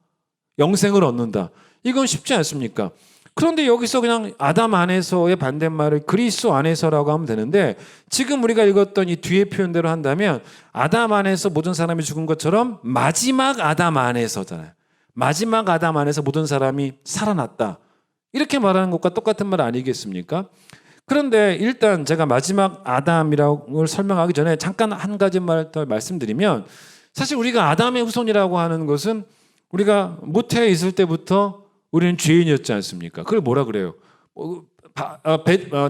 Speaker 2: 영생을 얻는다. 이건 쉽지 않습니까? 그런데 여기서 그냥 아담 안에서의 반대말을 그리스도 안에서라고 하면 되는데, 지금 우리가 읽었던 이 뒤에 표현대로 한다면 아담 안에서 모든 사람이 죽은 것처럼 마지막 아담 안에서잖아요. 마지막 아담 안에서 모든 사람이 살아났다. 이렇게 말하는 것과 똑같은 말 아니겠습니까? 그런데 일단 제가 마지막 아담이라고 설명하기 전에 잠깐 한 가지 말 더 말씀드리면, 사실 우리가 아담의 후손이라고 하는 것은 우리가 모태에 있을 때부터 우리는 죄인이었지 않습니까? 그걸 뭐라 그래요?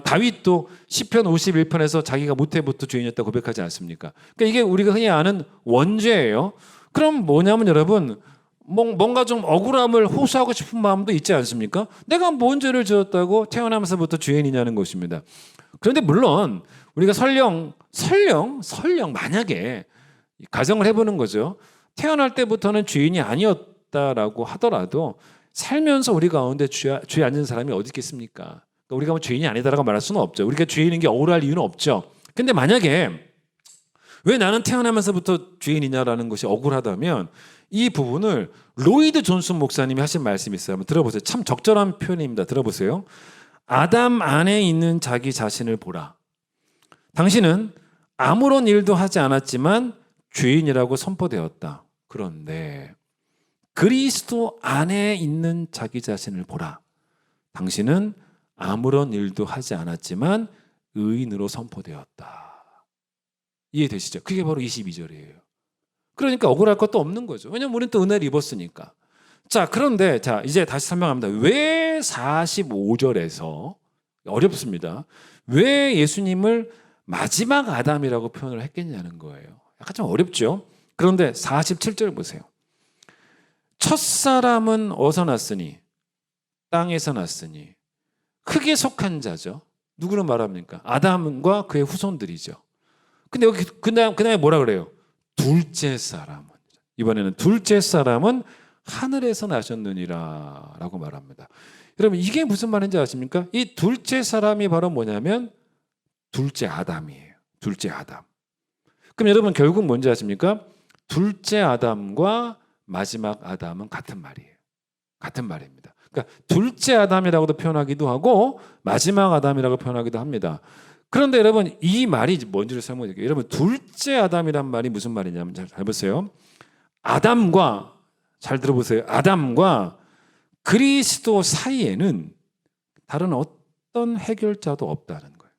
Speaker 2: 다윗도 시편 51편에서 자기가 모태부터 죄인이었다고 고백하지 않습니까? 그러니까 이게 우리가 흔히 아는 원죄예요. 그럼 뭐냐면 여러분, 뭔가 좀 억울함을 호소하고 싶은 마음도 있지 않습니까? 내가 뭔 죄를 지었다고 태어나면서부터 죄인이냐는 것입니다. 그런데 물론 우리가 설령 만약에 가정을 해보는 거죠. 태어날 때부터는 죄인이 아니었다라고 하더라도 살면서 우리 가운데 죄에 앉은 사람이 어디 있겠습니까? 그러니까 우리가 뭐 죄인이 아니다라고 말할 수는 없죠. 우리가 죄인인 게 억울할 이유는 없죠. 근데 만약에 왜 나는 태어나면서부터 죄인이냐라는 것이 억울하다면, 이 부분을 로이드 존슨 목사님이 하신 말씀이 있어요. 한번 들어보세요. 참 적절한 표현입니다. 들어보세요. 아담 안에 있는 자기 자신을 보라. 당신은 아무런 일도 하지 않았지만 죄인이라고 선포되었다. 그런데 그리스도 안에 있는 자기 자신을 보라. 당신은 아무런 일도 하지 않았지만 의인으로 선포되었다. 이해되시죠? 그게 바로 22절이에요. 그러니까 억울할 것도 없는 거죠. 왜냐하면 우리는 또 은혜를 입었으니까. 자, 그런데 이제 다시 설명합니다. 왜 45절에서 어렵습니다. 왜 예수님을 마지막 아담이라고 표현을 했겠냐는 거예요. 약간 좀 어렵죠? 그런데 47절 보세요. 첫사람은 어디서 났으니? 땅에서 났으니. 흙에 속한 자죠. 누구를 말합니까? 아담과 그의 후손들이죠.
Speaker 3: 근데 여기 그다음에 뭐라 그래요? 둘째 사람은, 이번에는 둘째 사람은 하늘에서 나셨느니라라고 말합니다. 여러분 이게 무슨 말인지 아십니까? 이 둘째 사람이 바로 뭐냐면 둘째 아담이에요. 둘째 아담. 그럼 여러분 결국 뭔지 아십니까? 둘째 아담과 마지막 아담은 같은 말이에요. 같은 말입니다. 그러니까 둘째 아담이라고도 표현하기도 하고 마지막 아담이라고 표현하기도 합니다. 그런데 여러분 이 말이 뭔지를 설명해 드릴게요. 여러분 둘째 아담이란 말이 무슨 말이냐면 잘 보세요. 아담과, 잘 들어보세요. 아담과 그리스도 사이에는 다른 어떤 해결자도 없다는 거예요.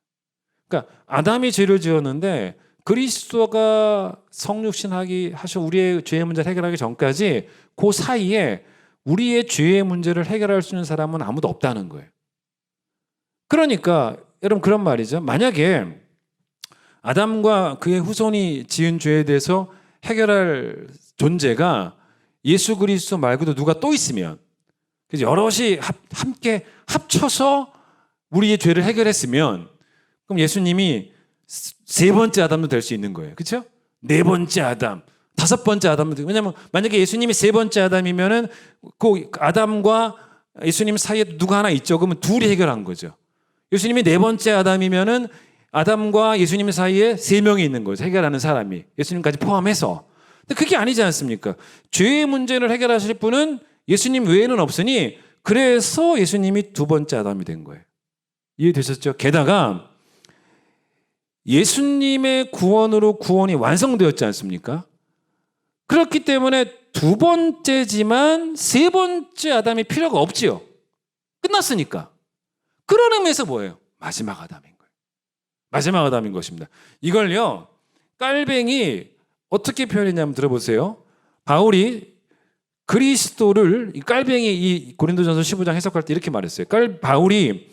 Speaker 3: 그러니까 아담이 죄를 지었는데 그리스도가 성육신하기 하셔 우리의 죄의 문제를 해결하기 전까지 그 사이에 우리의 죄의 문제를 해결할 수 있는 사람은 아무도 없다는 거예요. 그러니까 여러분 그런 말이죠. 만약에 아담과 그의 후손이 지은 죄에 대해서 해결할 존재가 예수 그리스도 말고도 누가 또 있으면, 그래서 여럿이 함께 합쳐서 우리의 죄를 해결했으면 그럼 예수님이 세 번째 아담도 될 수 있는 거예요. 그렇죠? 네 번째 아담, 다섯 번째 아담도 되고. 왜냐하면 만약에 예수님이 세 번째 아담이면은 그 아담과 예수님 사이에 누가 하나 있죠. 그러면 둘이 해결한 거죠. 예수님이 네 번째 아담이면은 아담과 예수님 사이에 세 명이 있는 거죠. 해결하는 사람이 예수님까지 포함해서. 근데 그게 아니지 않습니까? 죄의 문제를 해결하실 분은 예수님 외에는 없으니 그래서 예수님이 두 번째 아담이 된 거예요. 이해되셨죠? 게다가 예수님의 구원으로 구원이 완성되었지 않습니까? 그렇기 때문에 두 번째지만 세 번째 아담이 필요가 없지요. 끝났으니까. 그런 의미에서 뭐예요? 마지막 아담인 거예요. 마지막 아담인 것입니다. 이걸요, 깔뱅이 어떻게 표현했냐면 들어보세요. 바울이 그리스도를, 이 깔뱅이 이 고린도전서 15장 해석할 때 이렇게 말했어요. 바울이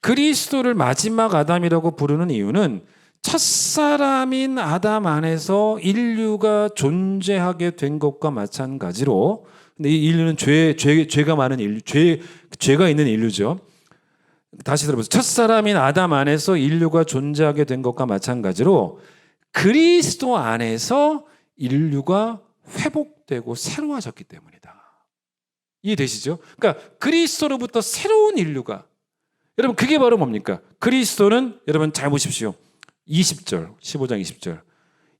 Speaker 3: 그리스도를 마지막 아담이라고 부르는 이유는 첫사람인 아담 안에서 인류가 존재하게 된 것과 마찬가지로, 근데 이 인류는 죄가 많은 인류, 죄가 있는 인류죠. 다시 들어보세요. 첫사람인 아담 안에서 인류가 존재하게 된 것과 마찬가지로 그리스도 안에서 인류가 회복되고 새로워졌기 때문이다. 이해되시죠? 그러니까 그리스도로부터 새로운 인류가, 여러분 그게 바로 뭡니까? 그리스도는 여러분 잘 보십시오. 20절, 15장 20절.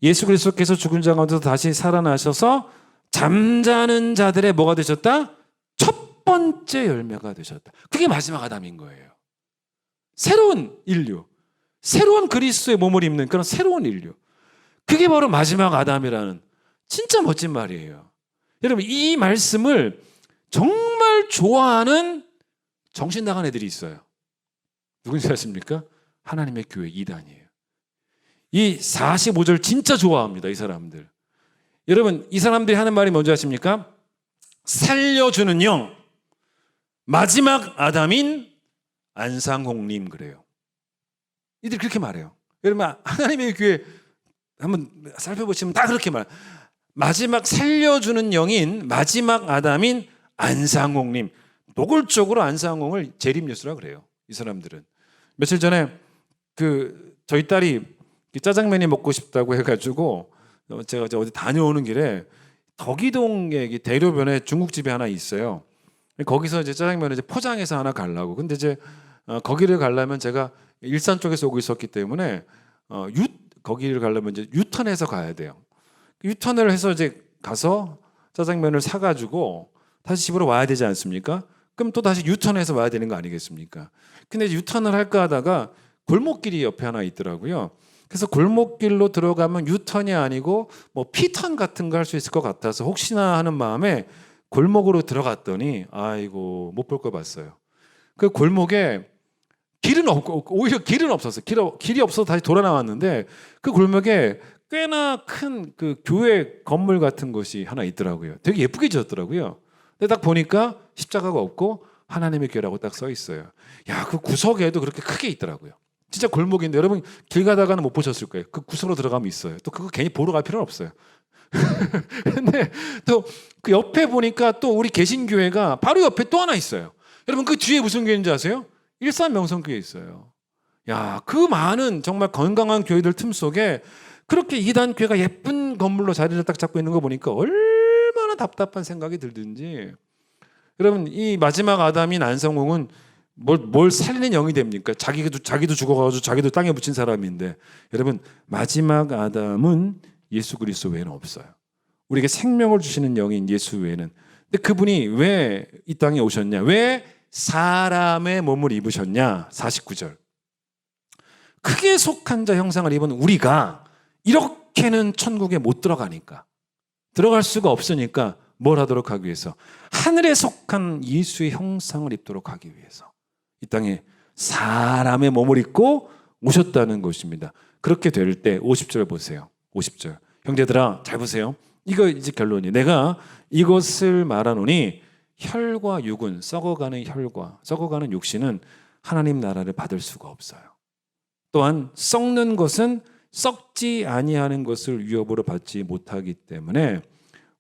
Speaker 3: 예수 그리스도께서 죽은 자 가운데서 다시 살아나셔서 잠자는 자들의 뭐가 되셨다? 첫 번째 열매가 되셨다. 그게 마지막 아담인 거예요. 새로운 인류, 새로운 그리스도의 몸을 입는 그런 새로운 인류. 그게 바로 마지막 아담이라는 진짜 멋진 말이에요. 여러분 이 말씀을 정말 좋아하는 정신 나간 애들이 있어요. 누군지 아십니까? 하나님의 교회 이단이에요. 이 45절 진짜 좋아합니다. 이 사람들. 여러분 이 사람들이 하는 말이 뭔지 아십니까? 살려주는 영, 마지막 아담인 안상홍님 그래요. 이들이 그렇게 말해요. 여러분 하나님의 교회 한번 살펴보시면 다 그렇게 말해요. 마지막 살려주는 영인 마지막 아담인 안상홍님. 노골적으로 안상홍을 재림예수라 그래요. 이 사람들은. 며칠 전에 저희 딸이 짜장면이 먹고 싶다고 해가지고 제가 어디 다녀오는 길에 덕이동에 대로변에 중국집이 하나 있어요. 거기서 이제 짜장면을 이제 포장해서 하나 가려고. 근데 이제 거기를 가려면 제가 일산 쪽에서 오고 있었기 때문에 거기를 가려면 이제 유턴해서 가야 돼요. 유턴을 해서 이제 가서 짜장면을 사가지고 다시 집으로 와야 되지 않습니까? 그럼 또 다시 유턴해서 와야 되는 거 아니겠습니까? 근데 이제 유턴을 할까 하다가 골목길이 옆에 하나 있더라고요. 그래서 골목길로 들어가면 유턴이 아니고 뭐 피턴 같은 거 할 수 있을 것 같아서 혹시나 하는 마음에 골목으로 들어갔더니 아이고 못 볼 거 봤어요. 그 골목에 길은 없고 오히려 길은 없었어요. 길이 없어서 다시 돌아 나왔는데 그 골목에 꽤나 큰 그 교회 건물 같은 곳이 하나 있더라고요. 되게 예쁘게 지었더라고요. 근데 딱 보니까 십자가가 없고 하나님의 교회라고 딱 써 있어요. 야, 그 구석에도 그렇게 크게 있더라고요. 진짜 골목인데 여러분 길 가다가는 못 보셨을 거예요. 그 구석으로 들어가면 있어요. 또 그거 괜히 보러 갈 필요는 없어요. 근데 또 그 옆에 보니까 또 우리 개신교회가 바로 옆에 또 하나 있어요. 여러분 그 뒤에 무슨 교회인지 아세요? 일산 명성교회 있어요. 야, 그 많은 정말 건강한 교회들 틈 속에 그렇게 이단 교회가 예쁜 건물로 자리를 딱 잡고 있는 거 보니까 얼마나 답답한 생각이 들든지. 여러분, 이 마지막 아담인 안성홍은 뭘 살리는 영이 됩니까? 자기도 죽어가지고 자기도 땅에 묻힌 사람인데, 여러분, 마지막 아담은 예수 그리스도 외에는 없어요. 우리에게 생명을 주시는 영인 예수 외에는. 근데 그분이 왜 이 땅에 오셨냐? 왜 사람의 몸을 입으셨냐? 49절. 크게 속한 자 형상을 입은 우리가 이렇게는 천국에 못 들어가니까, 들어갈 수가 없으니까 뭘 하도록 하기 위해서? 하늘에 속한 예수의 형상을 입도록 하기 위해서 이 땅에 사람의 몸을 입고 오셨다는 것입니다. 그렇게 될 때 50절 보세요. 50절. 형제들아, 잘 보세요. 이거 이제 결론이. 내가 이것을 말하노니 혈과 육은, 썩어가는 혈과 썩어가는 육신은 하나님 나라를 받을 수가 없어요. 또한 썩는 것은 썩지 아니하는 것을 위협으로 받지 못하기 때문에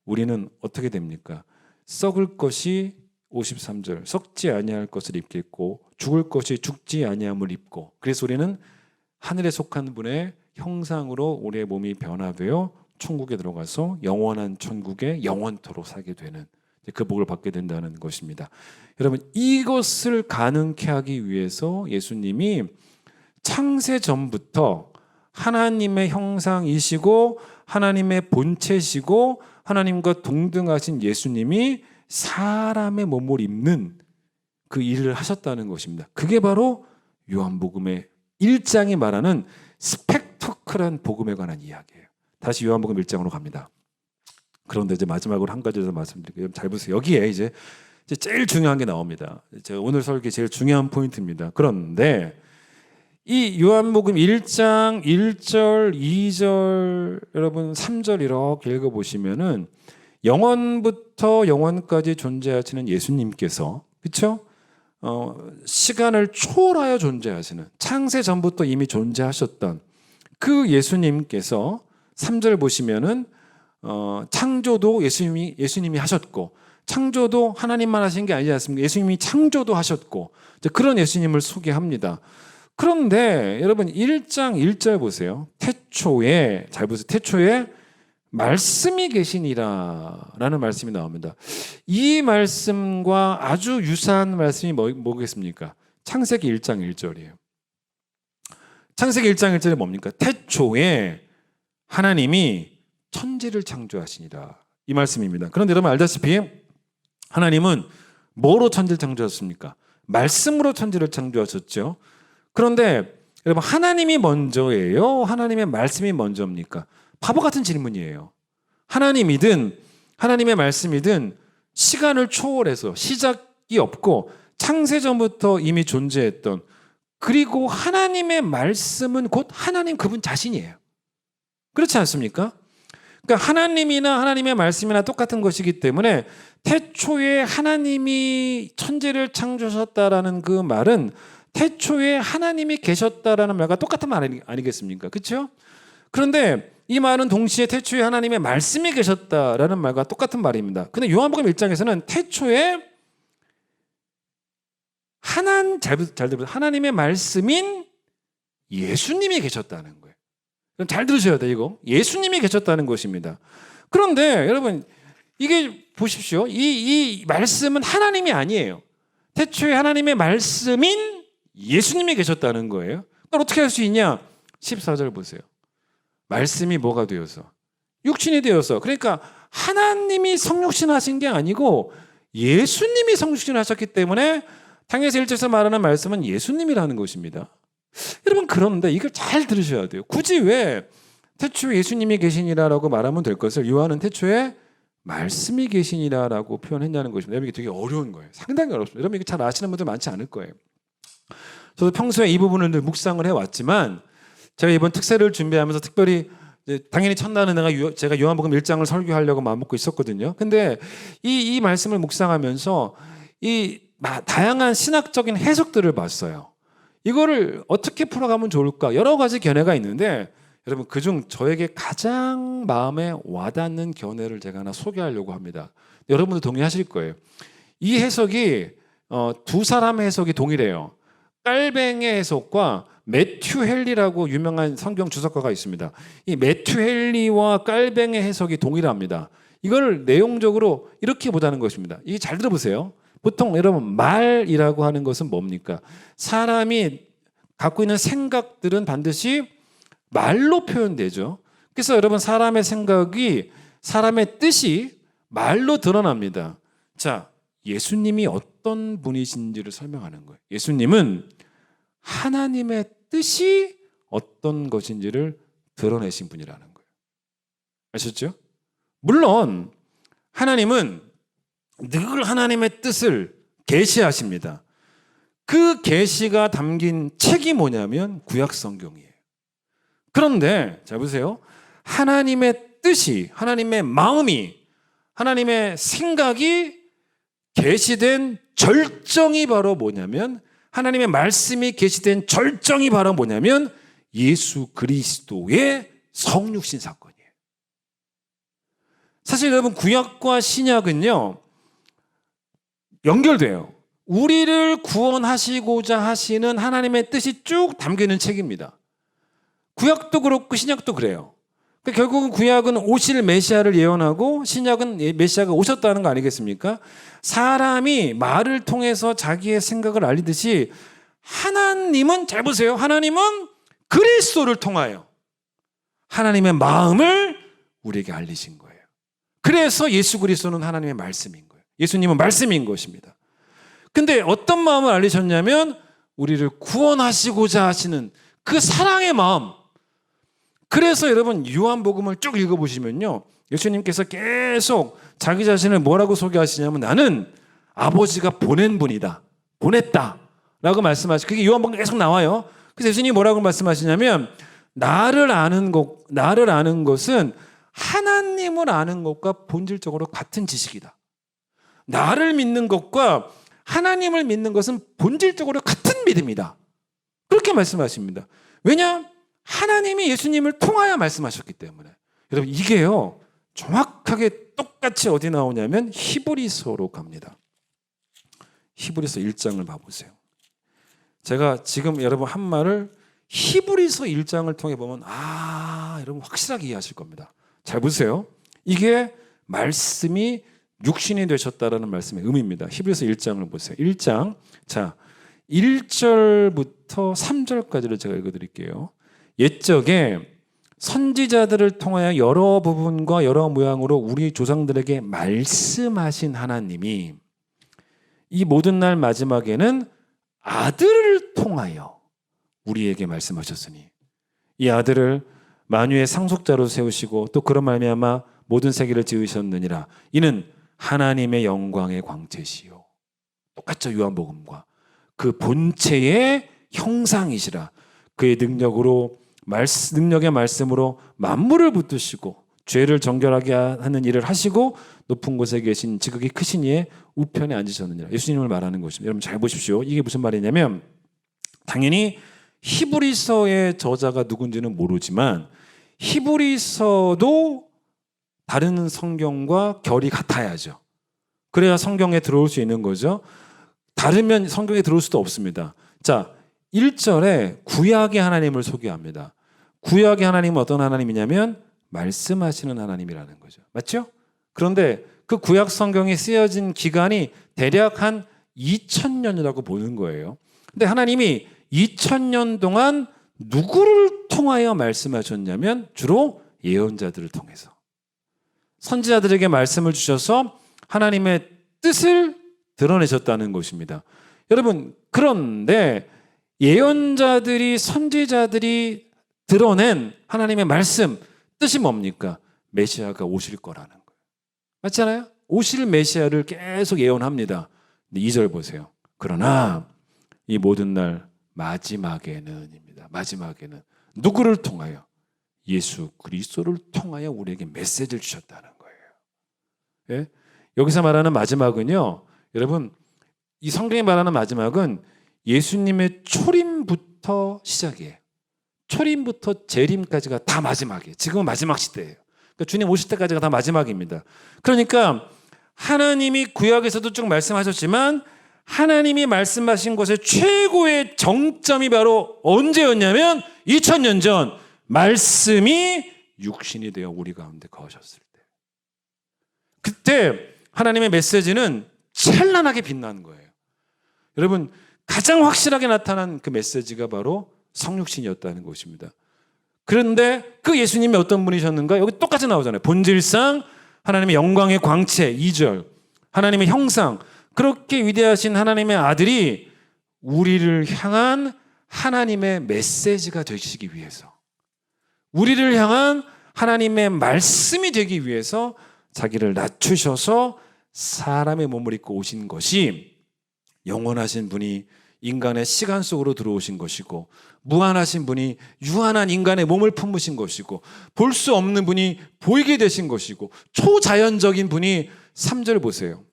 Speaker 3: 우리는 어떻게 됩니까? 썩을 것이 53절, 썩지 아니할 것을 입겠고 죽을 것이 죽지 아니함을 입고, 그래서 우리는 하늘에 속한 분의 형상으로 우리의 몸이 변화되어 천국에 들어가서 영원한 천국에 영원토록 살게 되는 그 복을 받게 된다는 것입니다. 여러분, 이것을 가능케 하기 위해서 예수님이 창세 전부터 하나님의 형상이시고 하나님의 본체시고 하나님과 동등하신 예수님이 사람의 몸을 입는 그 일을 하셨다는 것입니다. 그게 바로 요한복음의 1장이 말하는 스펙터클한 복음에 관한 이야기예요. 다시 요한복음 1장으로 갑니다. 그런데 이제 마지막으로 한 가지 더 말씀드릴게요. 잘 보세요. 여기에 이제 제일 중요한 게 나옵니다. 제가 오늘 설계 제일 중요한 포인트입니다. 그런데 이 요한복음 1장 1절, 2절, 여러분 3절 이렇게 읽어보시면은 영원부터 영원까지 존재하시는 예수님께서, 그렇죠? 시간을 초월하여 존재하시는, 창세 전부터 이미 존재하셨던 그 예수님께서 3절 보시면은 창조도 예수님이 하셨고, 창조도 하나님만 하신 게 아니지 않습니까? 예수님이 창조도 하셨고, 그런 예수님을 소개합니다. 그런데 여러분 1장 1절 보세요. 태초에, 잘 보세요. 태초에 말씀이 계시니라 라는 말씀이 나옵니다. 이 말씀과 아주 유사한 말씀이 뭐겠습니까? 창세기 1장 1절이에요. 창세기 1장 1절이 뭡니까? 태초에 하나님이 천지를 창조하시니라, 이 말씀입니다. 그런데 여러분 알다시피 하나님은 뭐로 천지를 창조하셨습니까? 말씀으로 천지를 창조하셨죠. 그런데 여러분, 하나님이 먼저예요? 하나님의 말씀이 먼저입니까? 바보 같은 질문이에요. 하나님이든 하나님의 말씀이든 시간을 초월해서 시작이 없고 창세 전부터 이미 존재했던, 그리고 하나님의 말씀은 곧 하나님 그분 자신이에요. 그렇지 않습니까? 그러니까 하나님이나 하나님의 말씀이나 똑같은 것이기 때문에 태초에 하나님이 천지를 창조하셨다라는 그 말은 태초에 하나님이 계셨다라는 말과 똑같은 말 아니겠습니까? 그렇죠? 그런데 이 말은 동시에 태초에 하나님의 말씀이 계셨다라는 말과 똑같은 말입니다. 근데 요한복음 1장에서는 태초에 잘 들으세요. 하나님의 말씀인 예수님이 계셨다는 거예요. 잘 들으셔야 돼요, 이거. 예수님이 계셨다는 것입니다. 그런데 여러분, 이게 보십시오. 이 말씀은 하나님이 아니에요. 태초에 하나님의 말씀인 예수님이 계셨다는 거예요. 그걸 어떻게 할 수 있냐? 14절 보세요. 말씀이 뭐가 되어서? 육신이 되어서. 그러니까 하나님이 성육신 하신 게 아니고 예수님이 성육신 하셨기 때문에 창세기 1절에서 말하는 말씀은 예수님이라는 것입니다. 여러분, 그런데 이걸 잘 들으셔야 돼요. 굳이 왜 태초에 예수님이 계시니라라고 말하면 될 것을 요한은 태초에 말씀이 계시니라라고 표현했냐는 것입니다. 여러분, 이게 되게 어려운 거예요. 상당히 어렵습니다. 여러분, 이거 잘 아시는 분들 많지 않을 거예요. 저도 평소에 이 부분을 늘 묵상을 해왔지만 제가 이번 특세를 준비하면서 특별히 당연히 첫날은 제가 요한복음 1장을 설교하려고 마음먹고 있었거든요. 근데 이 말씀을 묵상하면서 이 다양한 신학적인 해석들을 봤어요. 이거를 어떻게 풀어가면 좋을까? 여러 가지 견해가 있는데 여러분, 그중 저에게 가장 마음에 와닿는 견해를 제가 하나 소개하려고 합니다. 여러분도 동의하실 거예요. 이 해석이 두 사람의 해석이 동일해요. 깔뱅의 해석과 매튜 헨리라고 유명한 성경 주석가가 있습니다. 이 매튜 헨리와 깔뱅의 해석이 동일합니다. 이걸 내용적으로 이렇게 보자는 것입니다. 이게 잘 들어보세요. 보통 여러분 말이라고 하는 것은 뭡니까? 사람이 갖고 있는 생각들은 반드시 말로 표현되죠. 그래서 여러분 사람의 생각이 사람의 뜻이 말로 드러납니다. 자, 예수님이 어떤 분이신지를 설명하는 거예요. 예수님은 하나님의 뜻이 어떤 것인지를 드러내신 분이라는 거예요. 아셨죠? 물론 하나님은 늘 하나님의 뜻을 계시하십니다. 그 계시가 담긴 책이 뭐냐면 구약 성경이에요. 그런데 자 보세요. 하나님의 뜻이, 하나님의 마음이, 하나님의 생각이 계시된 절정이 바로 뭐냐면, 하나님의 말씀이 계시된 절정이 바로 뭐냐면 예수 그리스도의 성육신 사건이에요. 사실 여러분 구약과 신약은요 연결돼요. 우리를 구원하시고자 하시는 하나님의 뜻이 쭉 담겨있는 책입니다. 구약도 그렇고 신약도 그래요. 그러니까 결국은 구약은 오실 메시아를 예언하고 신약은 메시아가 오셨다는 거 아니겠습니까? 사람이 말을 통해서 자기의 생각을 알리듯이 하나님은, 잘 보세요, 하나님은 그리스도를 통하여 하나님의 마음을 우리에게 알리신 거예요. 그래서 예수 그리스도는 하나님의 말씀인 거예요. 예수님은 말씀인 것입니다. 근데 어떤 마음을 알리셨냐면 우리를 구원하시고자 하시는 그 사랑의 마음. 그래서 여러분 요한복음을 쭉 읽어보시면요, 예수님께서 계속 자기 자신을 뭐라고 소개하시냐면 나는 아버지가 보낸 분이다, 보냈다 라고 말씀하시고, 그게 요한복음에 계속 나와요. 그래서 예수님이 뭐라고 말씀하시냐면 나를 아는 것은 하나님을 아는 것과 본질적으로 같은 지식이다. 나를 믿는 것과 하나님을 믿는 것은 본질적으로 같은 믿음이다. 그렇게 말씀하십니다. 왜냐? 하나님이 예수님을 통하여 말씀하셨기 때문에. 여러분 이게요 정확하게 똑같이 어디 나오냐면 히브리서로 갑니다. 히브리서 1장을 봐보세요. 제가 지금 여러분 한 말을 히브리서 1장을 통해 보면 여러분 확실하게 이해하실 겁니다. 잘 보세요. 이게 말씀이 육신이 되셨다라는 말씀의 의미입니다. 히브리서 1장을 보세요. 1장, 자 1절부터 3절까지를 제가 읽어드릴게요. 옛적에 선지자들을 통하여 여러 부분과 여러 모양으로 우리 조상들에게 말씀하신 하나님이 이 모든 날 마지막에는 아들을 통하여 우리에게 말씀하셨으니 이 아들을 만유의 상속자로 세우시고 또 그런 말미암아 모든 세계를 지으셨느니라. 이는 하나님의 영광의 광채시요. 똑같죠, 요한복음과. 그 본체의 형상이시라. 그의 능력의 말씀으로 만물을 붙드시고 죄를 정결하게 하는 일을 하시고 높은 곳에 계신 지극히 크신 이의 우편에 앉으셨느니라. 예수님을 말하는 것입니다. 여러분 잘 보십시오. 이게 무슨 말이냐면 당연히 히브리서의 저자가 누군지는 모르지만 히브리서도 다른 성경과 결이 같아야죠. 그래야 성경에 들어올 수 있는 거죠. 다르면 성경에 들어올 수도 없습니다. 자, 1절에 구약의 하나님을 소개합니다. 구약의 하나님은 어떤 하나님이냐면 말씀하시는 하나님이라는 거죠. 맞죠? 그런데 그 구약 성경이 쓰여진 기간이 대략 한 2000년이라고 보는 거예요. 근데 하나님이 2000년 동안 누구를 통하여 말씀하셨냐면 주로 예언자들을 통해서. 선지자들에게 말씀을 주셔서 하나님의 뜻을 드러내셨다는 것입니다. 여러분, 그런데 예언자들이, 선지자들이 드러낸 하나님의 말씀, 뜻이 뭡니까? 메시아가 오실 거라는 거예요. 맞잖아요? 오실 메시아를 계속 예언합니다. 근데 2절 보세요. 그러나 이 모든 날 마지막에는입니다. 마지막에는 누구를 통하여? 예수 그리스도를 통하여 우리에게 메시지를 주셨다는 거예요. 예? 여기서 말하는 마지막은요, 여러분, 이 성경이 말하는 마지막은 예수님의 초림부터 시작이에요. 초림부터 재림까지가 다 마지막이에요. 지금은 마지막 시대예요. 그러니까 주님 오실 때까지가 다 마지막입니다. 그러니까 하나님이 구약에서도 쭉 말씀하셨지만 하나님이 말씀하신 것의 최고의 정점이 바로 언제였냐면 2000년 전 말씀이 육신이 되어 우리 가운데 거하셨을 때. 그때 하나님의 메시지는 찬란하게 빛나는 거예요. 여러분, 가장 확실하게 나타난 그 메시지가 바로 성육신이었다는 것입니다. 그런데 그 예수님이 어떤 분이셨는가? 여기 똑같이 나오잖아요. 본질상 하나님의 영광의 광채 2절, 하나님의 형상, 그렇게 위대하신 하나님의 아들이 우리를 향한 하나님의 메시지가 되시기 위해서, 우리를 향한 하나님의 말씀이 되기 위해서 자기를 낮추셔서 사람의 몸을 입고 오신 것이 영원하신 분이 인간의 시간 속으로 들어오신 것이고, 무한하신 분이 유한한 인간의 몸을 품으신 것이고, 볼 수 없는 분이 보이게 되신 것이고, 초자연적인 분이 3절 보세요.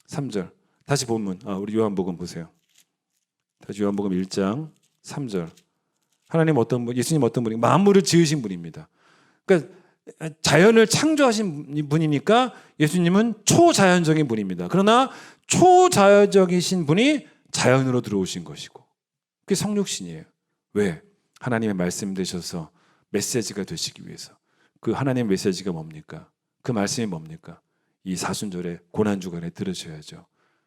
Speaker 3: 3절 다시 본문, 우리 요한복음 보세요. 다시 요한복음 1장 3절. 하나님 어떤 분, 예수님 어떤 분이 만물을 지으신 분입니다. 그러니까 자연을 창조하신 분이니까 예수님은 초자연적인 분입니다. 그러나 초자연적이신 분이 자연으로 들어오신 것이고, 그게 성육신이에요. 왜? 하나님의 말씀 되셔서 메시지가 되시기 위해서. 그 하나님의 메시지가 뭡니까? 그 말씀이 뭡니까? 이 사순절에 고난주간에 들으셔야죠.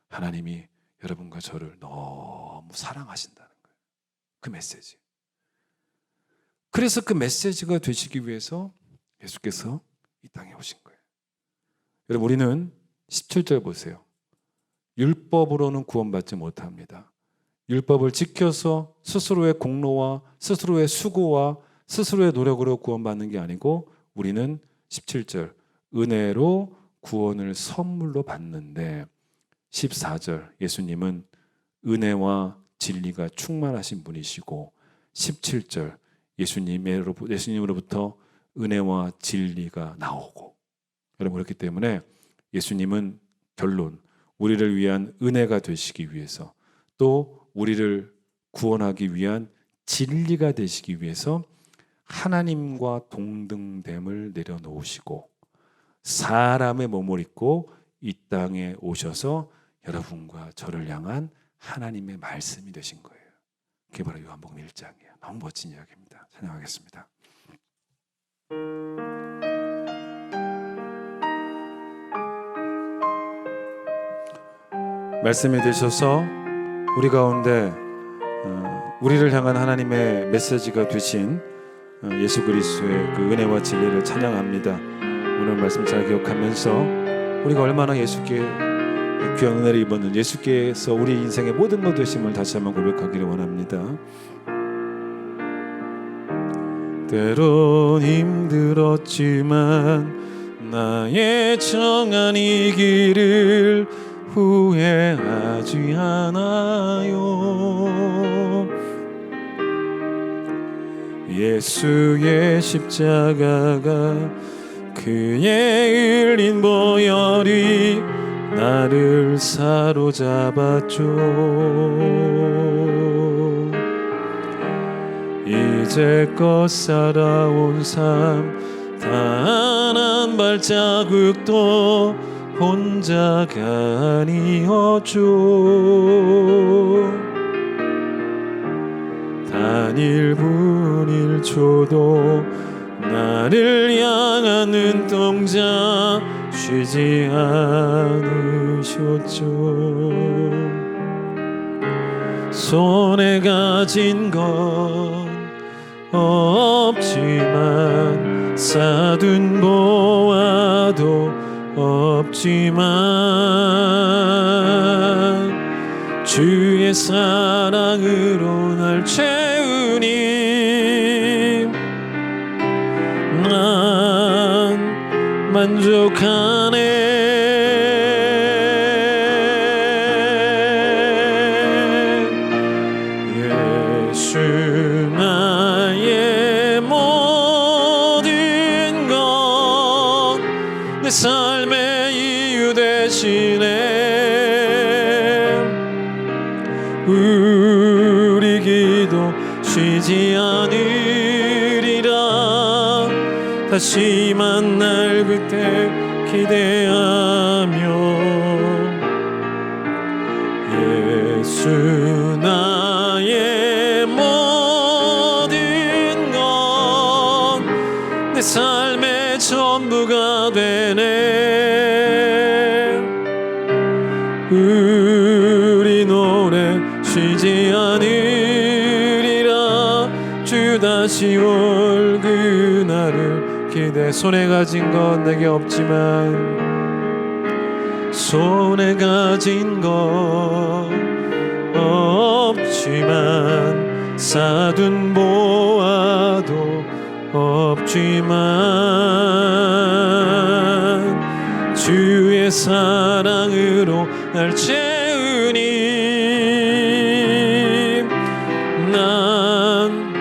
Speaker 3: 하나님이 여러분과 저를 너무 사랑하신다는 거예요. 그 메시지. 그래서 그 메시지가 되시기 위해서 예수께서 이 땅에 오신 거예요. 여러분, 우리는 17절 보세요. 율법으로는 구원받지 못합니다. 율법을 지켜서 스스로의 공로와 스스로의 수고와 스스로의 노력으로 구원받는 게 아니고, 우리는 17절 은혜로 구원을 선물로 받는데, 14절 예수님은 은혜와 진리가 충만하신 분이시고, 17절 예수님으로부터 은혜와 진리가 나오고. 여러분, 그렇기 때문에 예수님은 결론, 우리를 위한 은혜가 되시기 위해서, 또 우리를 구원하기 위한 진리가 되시기 위해서 하나님과 동등됨을 내려놓으시고 사람의 몸을 입고 이 땅에 오셔서 여러분과 저를 향한 하나님의 말씀이 되신 거예요. 그게 바로 요한복음 1장이에요. 너무 멋진 이야기입니다. 찬양하겠습니다. 말씀이 되셔서 우리 가운데 우리를 향한 하나님의 메시지가 되신 예수 그리스도의 그 은혜와 진리를 찬양합니다. 오늘 말씀 잘 기억하면서 우리가 얼마나 예수께 귀한 은혜를 입었는지, 예수께서 우리 인생의 모든 것 되심을 다시 한번 고백하기를 원합니다. 때론 힘들었지만 나의 정한 이 길을 후회하지 않아요. 예수의 십자가가 그의 흘린 보혈이 나를 사로잡았죠. 이제껏 살아온 삶 단 한 발자국도 혼자가 아니었죠. 단 1분 1초도 나를 향한 눈동자 쉬지 않으셨죠. 손에 가진 건 없지만 쌓둔 보아도 없지만 주의 사랑으로 날 채우니 난 만족하네. 예수 나의 모든 것, 내 삶의 이유 되시네. 우리 기도 쉬지 않으리라. 다시 만날 그때 기대하며
Speaker 2: 예수 나의 모든 것 내 삶의 전부가 되네. 우리 노래 쉬지 않으리라. 주 다시 올 그날을 기대. 손에 가진 건 내게 없지만, 손에 가진 것 없지만, 쌓아둔 보아도 없지만, 주의 사랑으로 날 채우니 난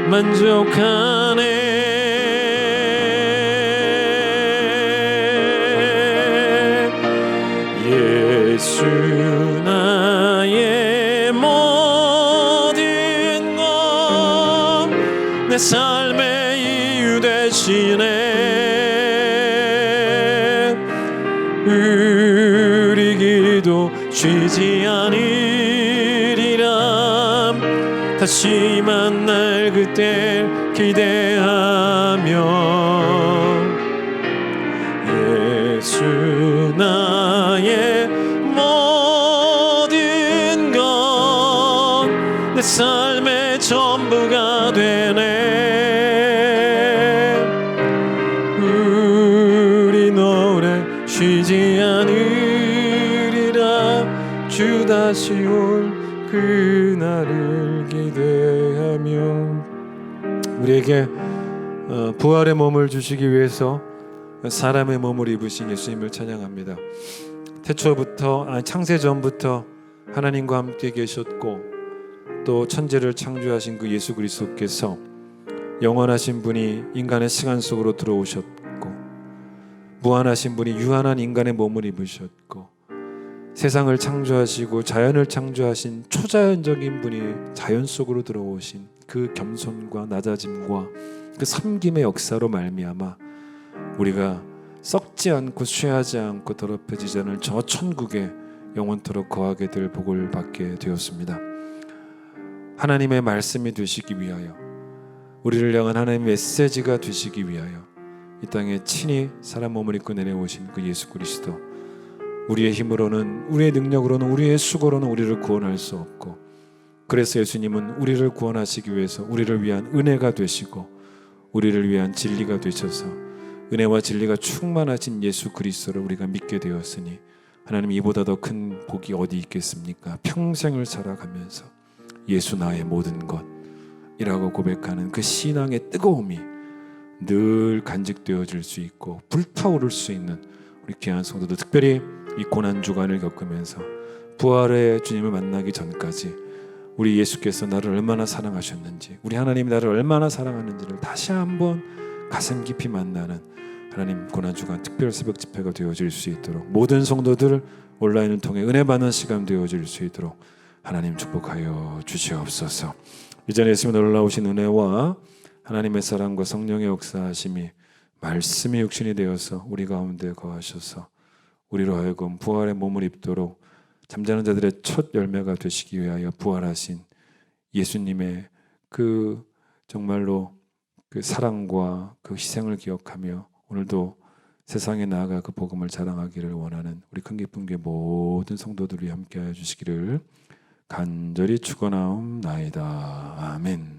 Speaker 2: 만족하네. 예수 나의 모든 것 내 삶의 이유 되시네. 우리 기도 쉬지 않으리라. 다시 만날 그때 기대하며 예수 나의 모든 것 내 삶의 전부가 되네. 우리 노래 쉬지 않으리라. 주 다시 올 그날을 기대하며. 우리에게 부활의 몸을 주시기 위해서 사람의 몸을 입으신 예수님을 찬양합니다. 태초부터 창세 전부터 하나님과 함께 계셨고 또 천지를 창조하신 그 예수 그리스도께서 영원하신 분이 인간의 시간 속으로 들어오셨고, 무한하신 분이 유한한 인간의 몸을 입으셨고, 세상을 창조하시고 자연을 창조하신 초자연적인 분이 자연 속으로 들어오신 그 겸손과 낮아짐과 그 섬김의 역사로 말미암아 우리가 썩지 않고 쇠하지 않고 더럽혀지지 않을 저 천국에 영원토록 거하게 될 복을 받게 되었습니다. 하나님의 말씀이 되시기 위하여, 우리를 향한 하나님의 메시지가 되시기 위하여 이 땅에 친히 사람 몸을 입고 내려오신 그 예수 그리스도, 우리의 힘으로는, 우리의 능력으로는, 우리의 수고로는 우리를 구원할 수 없고, 그래서 예수님은 우리를 구원하시기 위해서 우리를 위한 은혜가 되시고 우리를 위한 진리가 되셔서 은혜와 진리가 충만하신 예수 그리스도를 우리가 믿게 되었으니 하나님, 이보다 더 큰 복이 어디 있겠습니까? 평생을 살아가면서 예수 나의 모든 것이라고 고백하는 그 신앙의 뜨거움이 늘 간직되어질 수 있고 불타오를 수 있는 우리 귀한 성도들, 특별히 이 고난주간을 겪으면서 부활의 주님을 만나기 전까지 우리 예수께서 나를 얼마나 사랑하셨는지, 우리 하나님이 나를 얼마나 사랑하는지를 다시 한번 가슴 깊이 만나는 하나님 고난주간 특별 새벽 집회가 되어질 수 있도록, 모든 성도들 온라인을 통해 은혜 받는 시간 되어질 수 있도록 하나님 축복하여 주시옵소서. 이전에 예수님의 놀라우신 은혜와 하나님의 사랑과 성령의 역사하심이 말씀이 육신이 되어서 우리 가운데 거하셔서 우리로 하여금 부활의 몸을 입도록 잠자는 자들의 첫 열매가 되시기 위하여 부활하신 예수님의 그 정말로 그 사랑과 그 희생을 기억하며 오늘도 세상에 나아가 그 복음을 자랑하기를 원하는 우리 큰 기쁨 교회 모든 성도들이 함께하여 주시기를 간절히 축원하옵나이다. 아멘.